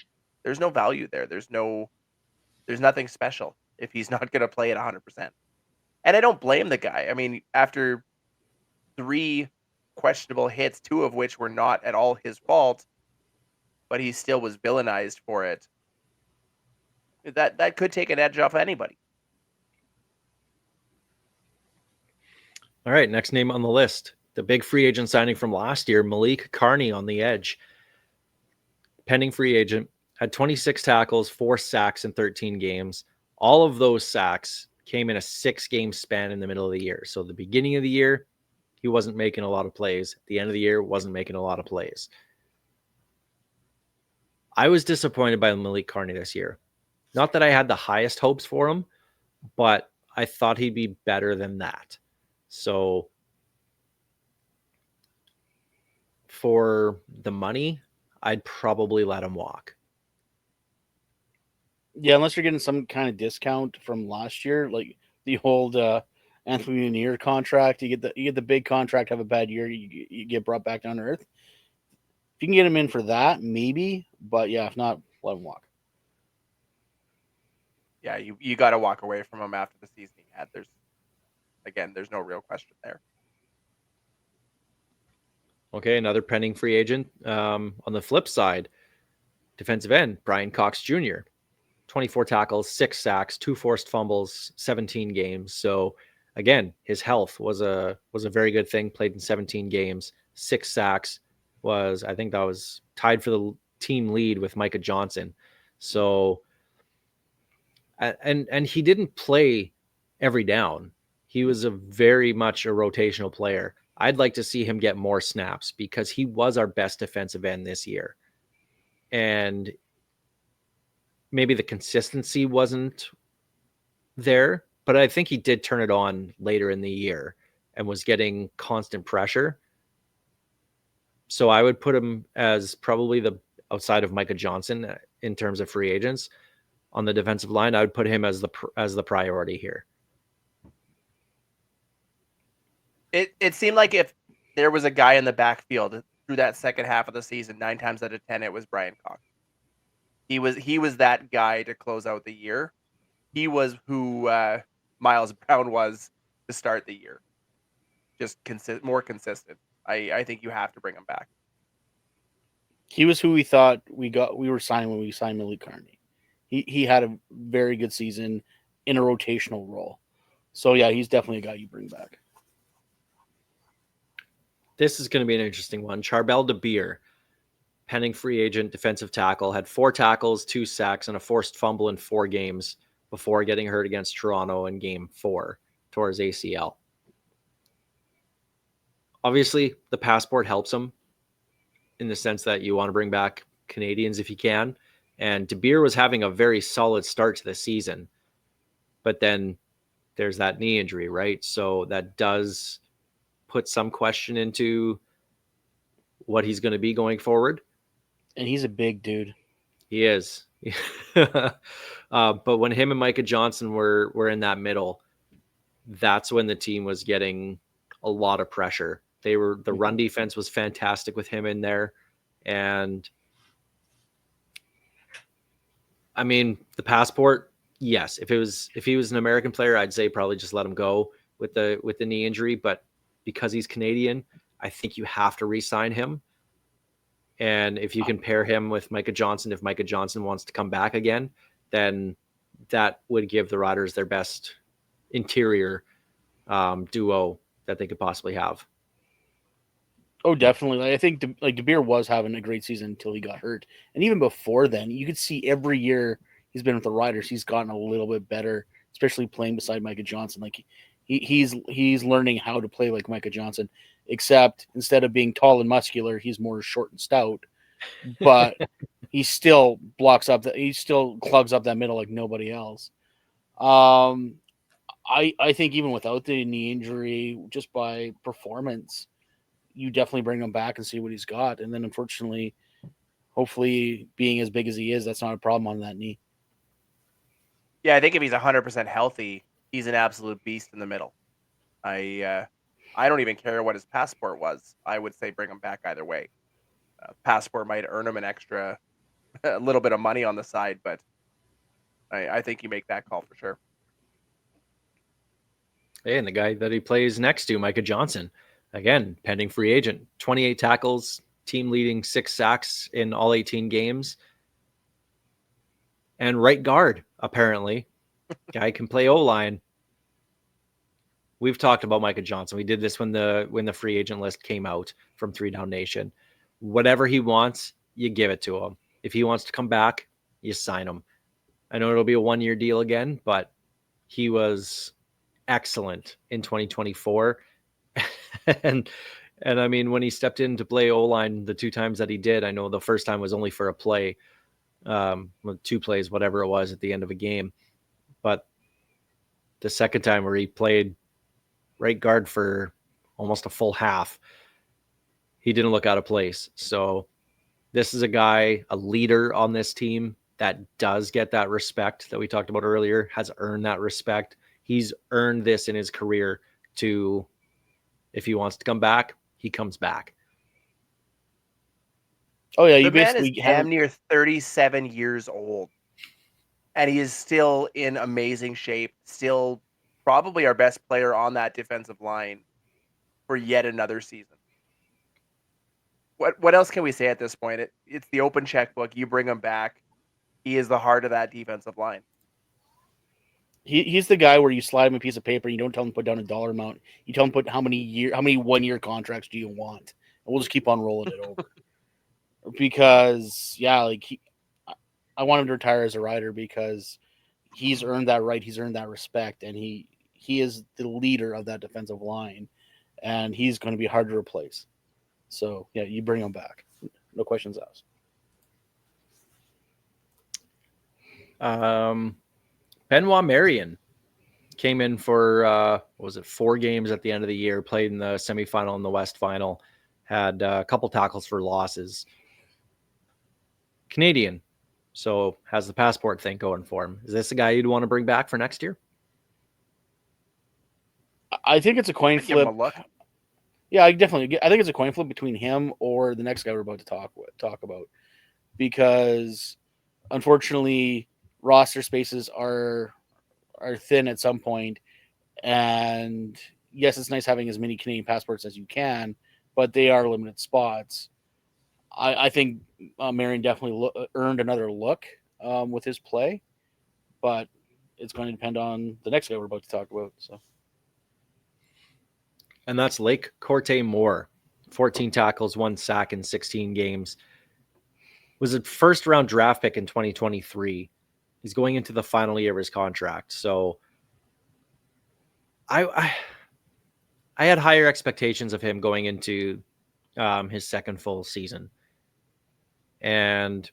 value there. There's nothing special if he's not going to play at 100%. And I don't blame the guy. I mean, after 3 questionable hits, 2 of which were not at all his fault, but he still was villainized for it. That could take an edge off anybody. All right, next name on the list. The big free agent signing from last year, Malik Carney on the edge. Pending free agent, had 26 tackles, 4 sacks in 13 games. All of those sacks came in a 6-game span in the middle of the year. So the beginning of the year, he wasn't making a lot of plays. At the end of the year, wasn't making a lot of plays. I was disappointed by Malik Carney this year. Not that I had the highest hopes for him, but I thought he'd be better than that. So for the money, I'd probably let him walk. Yeah, unless you're getting some kind of discount from last year, like the old Anthony Neer contract. You get the big contract, have a bad year, you get brought back down to earth. If you can get him in for that, maybe. But yeah, if not, let him walk. Yeah, you got to walk away from him after the season he had. There's no real question there. Okay, another pending free agent. On the flip side, defensive end, Brian Cox Jr., 24 tackles, 6 sacks, 2 forced fumbles, 17 games. So again, his health was a very good thing. Played in 17 games, 6 sacks. I think that was tied for the team lead with Micah Johnson. So and he didn't play every down. He was very much a rotational player. I'd like to see him get more snaps because he was our best defensive end this year. And maybe the consistency wasn't there, but I think he did turn it on later in the year and was getting constant pressure. So I would put him as probably the outside of Micah Johnson in terms of free agents on the defensive line. I would put him as the priority here. It seemed like if there was a guy in the backfield through that second half of the season, 9 times out of 10, it was Brian Cox. He was that guy to close out the year. He was who Miles Brown was to start the year. Just more consistent. I think you have to bring him back. He was who we thought we were signing when we signed Malik Carney. He had a very good season in a rotational role. So yeah, he's definitely a guy you bring back. This is going to be an interesting one. Charbel DeBeer, pending free agent defensive tackle, had 4 tackles, 2 sacks, and a forced fumble in 4 games before getting hurt against Toronto in game 4 towards ACL. Obviously, the passport helps him in the sense that you want to bring back Canadians if you can. And DeBeer was having a very solid start to the season. But then there's that knee injury, right? So that does put some question into what he's going to be going forward. And he's a big dude. He is. But when him and Micah Johnson were in that middle, that's when the team was getting a lot of pressure. The run defense was fantastic with him in there. And I mean, the passport, yes. If he was an American player, I'd say probably just let him go with the knee injury. But because he's Canadian, I think you have to re-sign him. And if you can pair him with Micah Johnson, if Micah Johnson wants to come back again, then that would give the Riders their best interior duo that they could possibly have. Oh, definitely. I think DeBeer was having a great season until he got hurt. And even before then, you could see every year he's been with the Riders, he's gotten a little bit better, especially playing beside Micah Johnson. Like he's learning how to play like Micah Johnson, except instead of being tall and muscular, he's more short and stout. But he still clogs up that middle like nobody else. I think even without the knee injury, just by performance, you definitely bring him back and see what he's got. And then unfortunately, hopefully being as big as he is, that's not a problem on that knee. Yeah, I think if he's 100% healthy, he's an absolute beast in the middle. I don't even care what his passport was. I would say bring him back either way. Passport might earn him a little bit of money on the side, but I think you make that call for sure. Hey, and the guy that he plays next to, Micah Johnson, again, pending free agent, 28 tackles, team leading 6 sacks in all 18 games. And right guard, apparently. Guy can play O-line. We've talked about Micah Johnson. We did this when the free agent list came out from 3 Down Nation. Whatever he wants, you give it to him. If he wants to come back, you sign him. I know it'll be a 1-year deal again, but he was excellent in 2024. and I mean, when he stepped in to play O-line the 2 times that he did, I know the first time was only for a play, with 2 plays, whatever it was at the end of a game. But the second time where he played right guard for almost a full half, he didn't look out of place. So this is a guy, a leader on this team that does get that respect that we talked about earlier, has earned that respect. He's earned this in his career to, if he wants to come back, he comes back. Oh yeah, The you man is basically damn near 37 years old, and he is still in amazing shape. Still, probably our best player on that defensive line for yet another season. What else can we say at this point? It's the open checkbook. You bring him back. He is the heart of that defensive line. he's the guy where you slide him a piece of paper. You don't tell him to put down a dollar amount. You tell him put how many 1-year contracts do you want, and we'll just keep on rolling it over. Because I want him to retire as a Rider because he's earned that right. He's earned that respect, and he is the leader of that defensive line, and he's going to be hard to replace. So yeah, you bring him back, no questions asked. Benoit Marion came in for 4 games at the end of the year, played in the semifinal and the West Final, had a couple tackles for losses. Canadian, so has the passport thing going for him. Is this a guy you'd want to bring back for next year? I think it's a coin Give him flip. a look. Yeah, I think it's a coin flip between him or the next guy we're about to talk about, because unfortunately roster spaces are thin at some point, and yes, it's nice having as many Canadian passports as you can, but they are limited spots. I think Marion definitely earned another look with his play, but it's going to depend on the next guy we're about to talk about. So. And that's Lake Corte Moore, 14 tackles, 1 sack in 16 games. Was a first-round draft pick in 2023. He's going into the final year of his contract. So I had higher expectations of him going into his second full season. And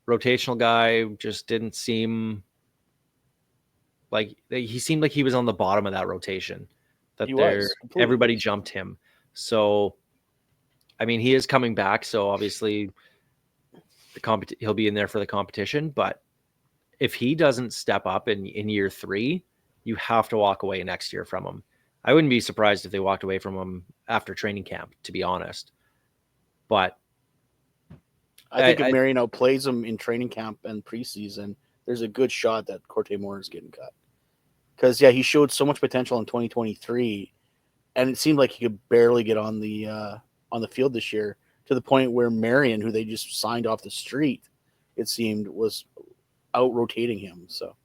rotational guy just didn't seem like he seemed like he was on the bottom of that rotation. Everybody jumped him. So, I mean, he is coming back. So obviously he'll be in there for the competition, but if he doesn't step up in year 3, you have to walk away next year from him. I wouldn't be surprised if they walked away from him after training camp, to be honest. But I think if Marion outplays him in training camp and preseason, there's a good shot that Corte Moore is getting cut. Because he showed so much potential in 2023, and it seemed like he could barely get on the field this year, to the point where Marion, who they just signed off the street, it seemed, was out rotating him. So,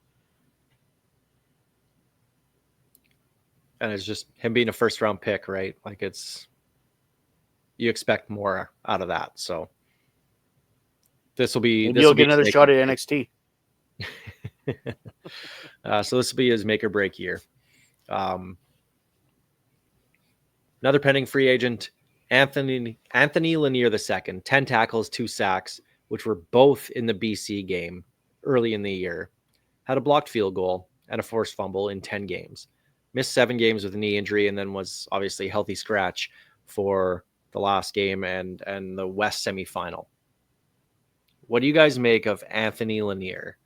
and it's just him being a first round pick, right? Like you expect more out of that. So maybe he'll get another shot at NXT. So this will be his make or break year. Another pending free agent, Anthony Lanier II, 10 tackles, 2 sacks, which were both in the BC game early in the year. Had a blocked field goal and a forced fumble in 10 games. Missed 7 games with a knee injury, and then was obviously healthy scratch for the last game and the West semifinal. What do you guys make of Anthony Lanier?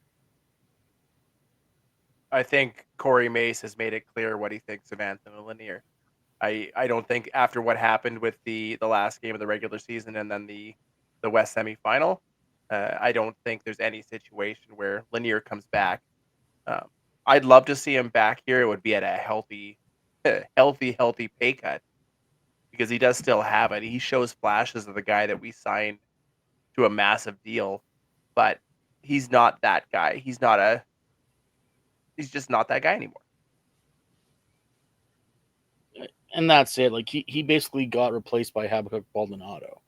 I think Corey Mace has made it clear what he thinks of Anthony Lanier. I don't think after what happened with the last game of the regular season and then the West semifinal, I don't think there's any situation where Lanier comes back. I'd love to see him back here. It would be at a healthy pay cut, because he does still have it. He shows flashes of the guy that we signed to a massive deal, but he's not that guy. He's just not that guy anymore. And that's it. Like he basically got replaced by Habakkuk Baldonado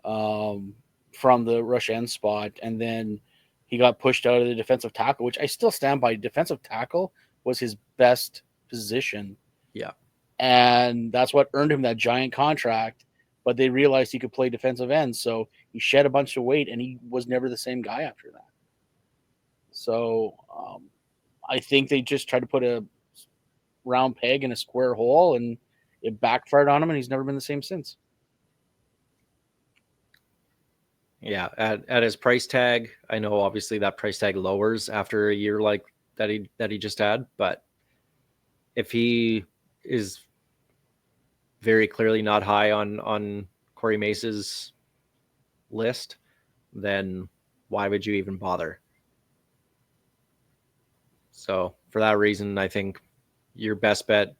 from the rush end spot, and then he got pushed out of the defensive tackle, which I still stand by. Defensive tackle was his best position. Yeah. And that's what earned him that giant contract, but they realized he could play defensive end, so He shed a bunch of weight, and he was never the same guy after that. So I think they just tried to put a round peg in a square hole, and it backfired on him, and he's never been the same since. Yeah, at his price tag, I know obviously that price tag lowers after a year like that he just had, but if he is very clearly not high on Corey Mace's list, then why would you even bother? So for that reason, I think your best bet,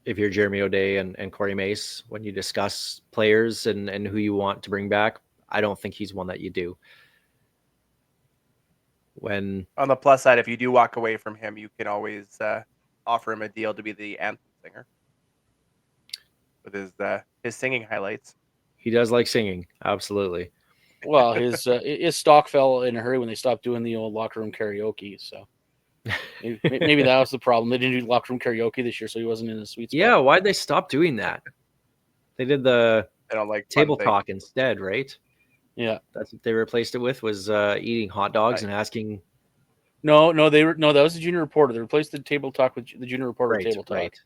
if you're Jeremy O'Day and Corey Mace, when you discuss players and who you want to bring back, I don't think he's one that you do. When On the plus side, if you do walk away from him, you can always offer him a deal to be the anthem singer with his singing highlights. he does like singing, absolutely. Well, his stock fell in a hurry when they stopped doing the old locker room karaoke. So maybe that was the problem. They didn't do locker room karaoke this year, so he wasn't in the sweet spot. Yeah, why'd they stop doing that? They did the I don't like table fun talk instead, right? Yeah. That's what they replaced it with, was eating hot dogs and asking. No, that was the junior reporter. They replaced the table talk with the junior reporter Right, table talk. right.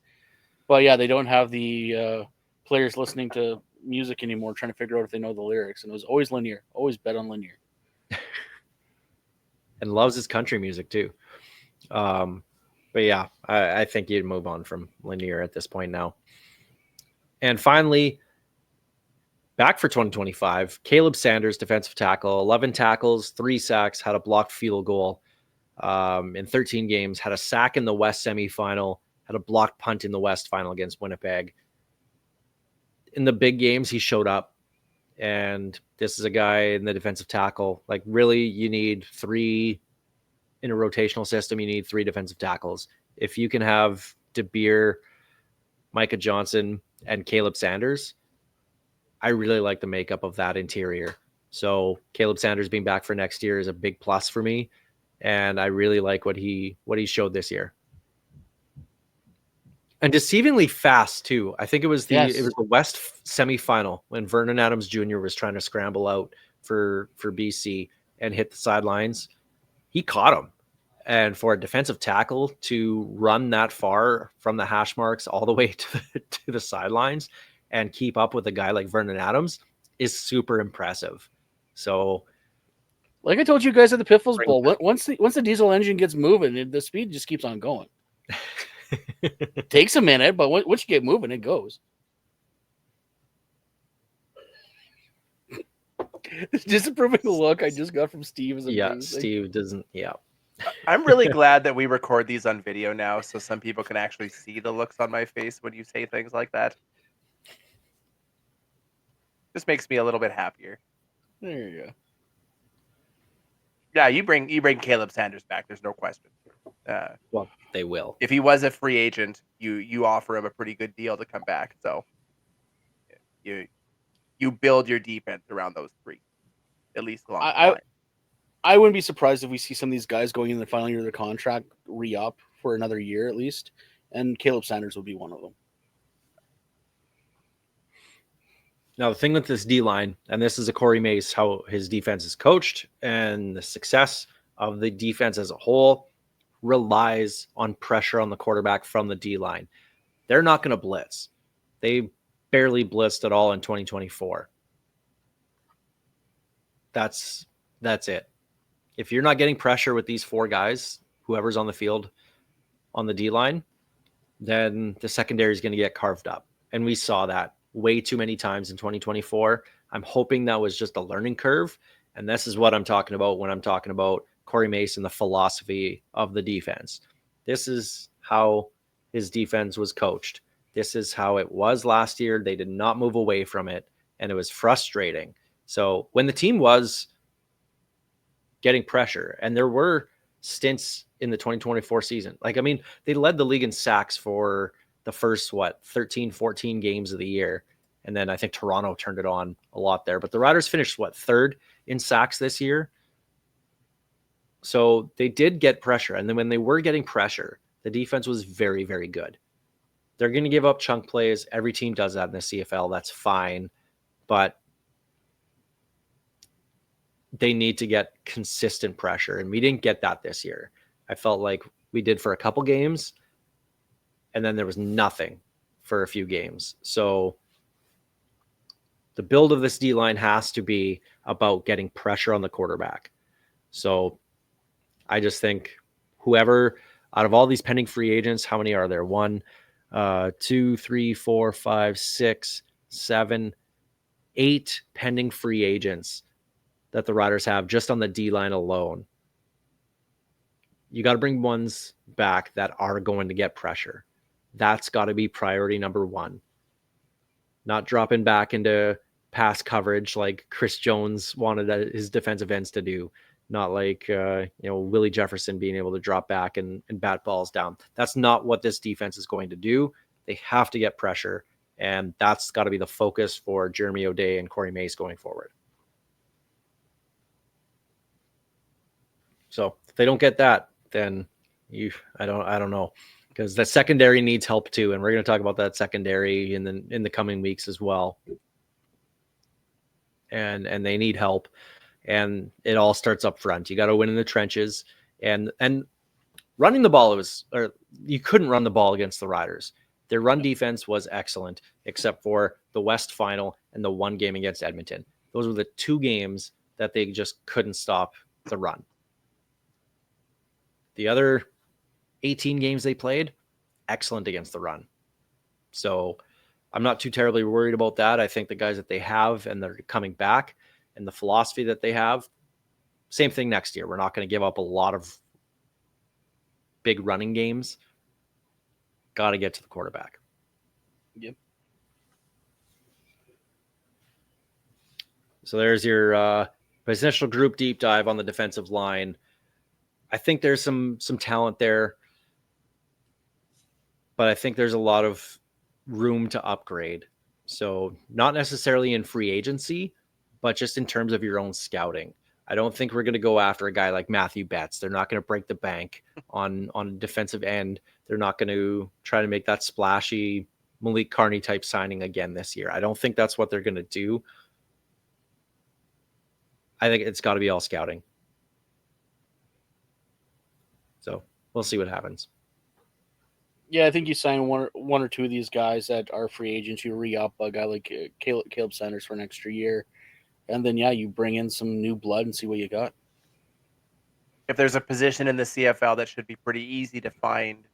Well, yeah, they don't have the players listening to music anymore, trying to figure out if they know the lyrics. And it was always linear. Always bet on linear. And loves his country music too. But yeah, I think you'd move on from Lanier at this point now. And finally, back for 2025, Caleb Sanders, defensive tackle, 11 tackles, 3 sacks, had a blocked field goal in 13 games, had a sack in the West semifinal, had a blocked punt in the West final against Winnipeg. In the big games, he showed up. And this is a guy in the defensive tackle. Like, really, you need 3 in a rotational system. You need 3 defensive tackles. If you can have DeBeer, Micah Johnson, and Caleb Sanders, I really like the makeup of that interior. So Caleb Sanders being back for next year is a big plus for me. And I really like what he showed this year. And deceivingly fast too. I think it was the West semifinal when Vernon Adams Jr. was trying to scramble out for BC and hit the sidelines. He caught him. And for a defensive tackle to run that far from the hash marks all the way to the sidelines and keep up with a guy like Vernon Adams is super impressive. So, like I told you guys at the Piffles Bowl, once the diesel engine gets moving, the speed just keeps on going. It takes a minute, but once you get moving, it goes. Disapproving the look I just got from Steve is amazing. Yeah, Steve doesn't. Yeah. I'm really glad that we record these on video now, so some people can actually see the looks on my face when you say things like that. This makes me a little bit happier. There you go. Yeah, you bring Caleb Sanders back. There's no question. Well, they will. If he was a free agent, you offer him a pretty good deal to come back. So you build your defense around those 3, at least along the line. I wouldn't be surprised if we see some of these guys going in the final year of their contract re-up for another year at least, and Caleb Sanders would be one of them. Now, the thing with this D-line, and this is a Corey Mace, how his defense is coached, and the success of the defense as a whole relies on pressure on the quarterback from the D-line. They're not going to blitz. They barely blitzed at all in 2024. That's it. If you're not getting pressure with these 4 guys, whoever's on the field on the D-line, then the secondary is going to get carved up. And we saw that way too many times in 2024. I'm hoping that was just a learning curve. And this is what I'm talking about when I'm talking about Corey Mace and the philosophy of the defense. This is how his defense was coached. This is how it was last year. They did not move away from it, and it was frustrating. So when the team was getting pressure, and there were stints in the 2024 season, they led the league in sacks for the first 13, 14 games of the year. And then I think Toronto turned it on a lot there, but the Riders finished 3rd in sacks this year. So they did get pressure. And then when they were getting pressure, the defense was very, very good. They're going to give up chunk plays. Every team does that in the CFL. That's fine. But they need to get consistent pressure, and we didn't get that this year. I felt like we did for a couple games, and then there was nothing for a few games. So the build of this D-line has to be about getting pressure on the quarterback. So I just think whoever, out of all these pending free agents, how many are there? 1, 2, 3, 4, 5, 6, 7, 8 pending free agents that the Riders have just on the D-line alone. You got to bring ones back that are going to get pressure. That's got to be priority number 1. Not dropping back into pass coverage like Chris Jones wanted his defensive ends to do. Not like Willie Jefferson being able to drop back and bat balls down. That's not what this defense is going to do. They have to get pressure, and that's got to be the focus for Jeremy O'Day and Corey Mace going forward. So if they don't get that, then I don't know, because the secondary needs help too, and we're going to talk about that secondary in the coming weeks as well. And they need help, and it all starts up front. You got to win in the trenches, and running the ball you couldn't run the ball against the Riders. Their run defense was excellent, except for the West Final and the one game against Edmonton. Those were the 2 games that they just couldn't stop the run. The other 18 games they played, excellent against the run. So I'm not too terribly worried about that. I think the guys that they have and they're coming back, and the philosophy that they have, same thing next year. We're not going to give up a lot of big running games. Got to get to the quarterback. Yep. So there's your positional group deep dive on the defensive line. I think there's some talent there, but I think there's a lot of room to upgrade. So not necessarily in free agency, but just in terms of your own scouting. I don't think we're going to go after a guy like Matthew Betts. They're not going to break the bank on defensive end. They're not going to try to make that splashy Malik Carney type signing again this year. I don't think that's what they're going to do. I think it's got to be all scouting. So we'll see what happens. Yeah, I think you sign one or two of these guys that are free agents. You re-up a guy like Caleb Sanders for an extra year. And then, you bring in some new blood and see what you got. If there's a position in the CFL that should be pretty easy to find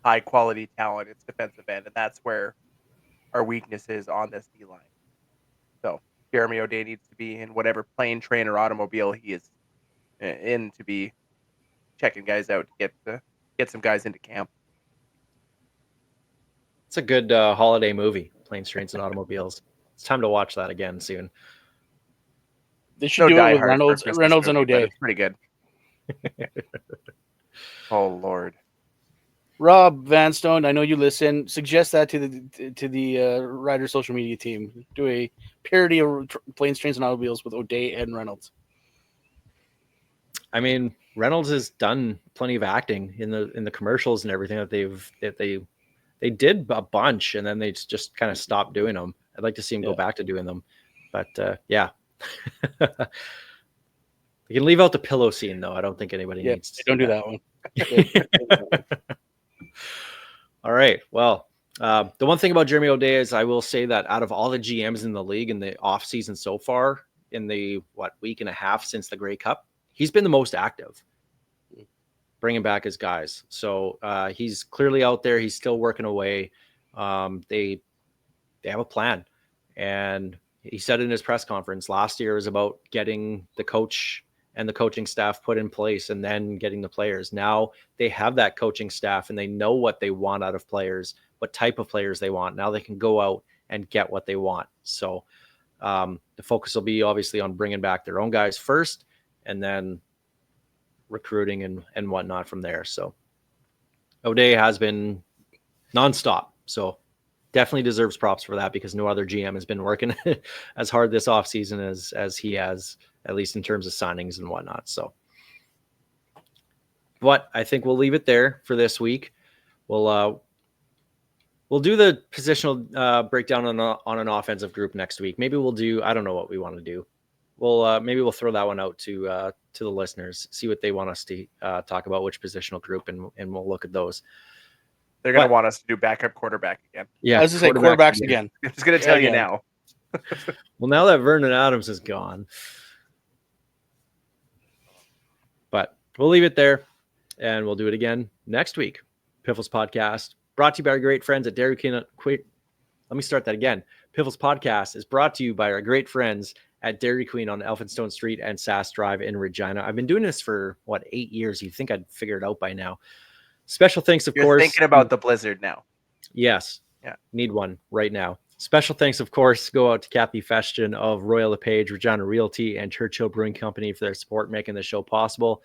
high-quality talent, it's defensive end, and that's where our weakness is on this D-line. So Jeremy O'Day needs to be in whatever plane, train, or automobile he is in to be checking guys out to get some guys into camp. It's a good holiday movie, Planes, Trains, and Automobiles. It's time to watch that again soon. They should do it with Reynolds and O'Day. It's pretty good. Oh Lord, Rob Vanstone, I know you listen. Suggest that to the Rider social media team. Do a parody of Planes, Trains, and Automobiles with O'Day and Reynolds. I mean, Reynolds has done plenty of acting in the commercials and everything that they did a bunch, and then they just kind of stopped doing them. I'd like to see him go back to doing them, but yeah. You can leave out the pillow scene, though. I don't think anybody needs to. Don't do that one. All right. Well, the one thing about Jeremy O'Day is I will say that out of all the GMs in the league in the offseason so far, in the week and a half since the Grey Cup, he's been the most active, bringing back his guys. So he's clearly out there. He's still working away. They have a plan, and he said in his press conference last year was about getting the coach and the coaching staff put in place and then getting the players. Now they have that coaching staff and they know what they want out of players, what type of players they want. Now they can go out and get what they want. So the focus will be obviously on bringing back their own guys first and then recruiting and whatnot from there. So O'Day has been nonstop. So definitely deserves props for that because no other GM has been working as hard this offseason as he has, at least in terms of signings and whatnot. So, but I think we'll leave it there for this week. We'll do the positional breakdown on an offensive group next week. Maybe we'll do, I don't know what we want to do. we'll maybe we'll throw that one out to the listeners, see what they want us to talk about, which positional group, and we'll look at those. They're going to But- want us to do backup quarterback again. Yeah, I was going to say quarterbacks again. I'm just going to tell you Again. now. Well, now that Vernon Adams is gone, but we'll leave it there, and we'll do it again next week. Piffles Podcast, brought to you by our great friends at Dairy Queen. Let me start that again. Piffles Podcast is brought to you by our great friends at Dairy Queen on Elphinstone Street and Sass Drive in Regina. I've been doing this for 8 years. You'd think I'd figure it out by now. Special thanks, of You're course. thinking about the blizzard now. Yes. Yeah. Need one right now. Special thanks, of course, go out to Kathy Feshton of Royal LePage, Regina Realty, and Churchill Brewing Company for their support making the show possible.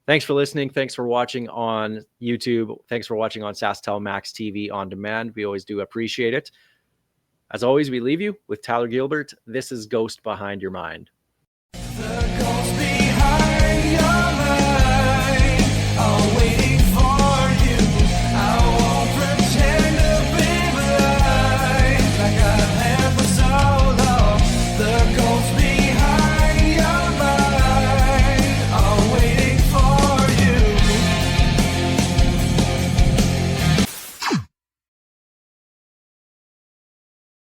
Thanks for listening. Thanks for watching on YouTube. Thanks for watching on SaskTel Max TV on demand. We always do appreciate it. As always, we leave you with Tyler Gilbert. This is Ghost Behind Your Mind. The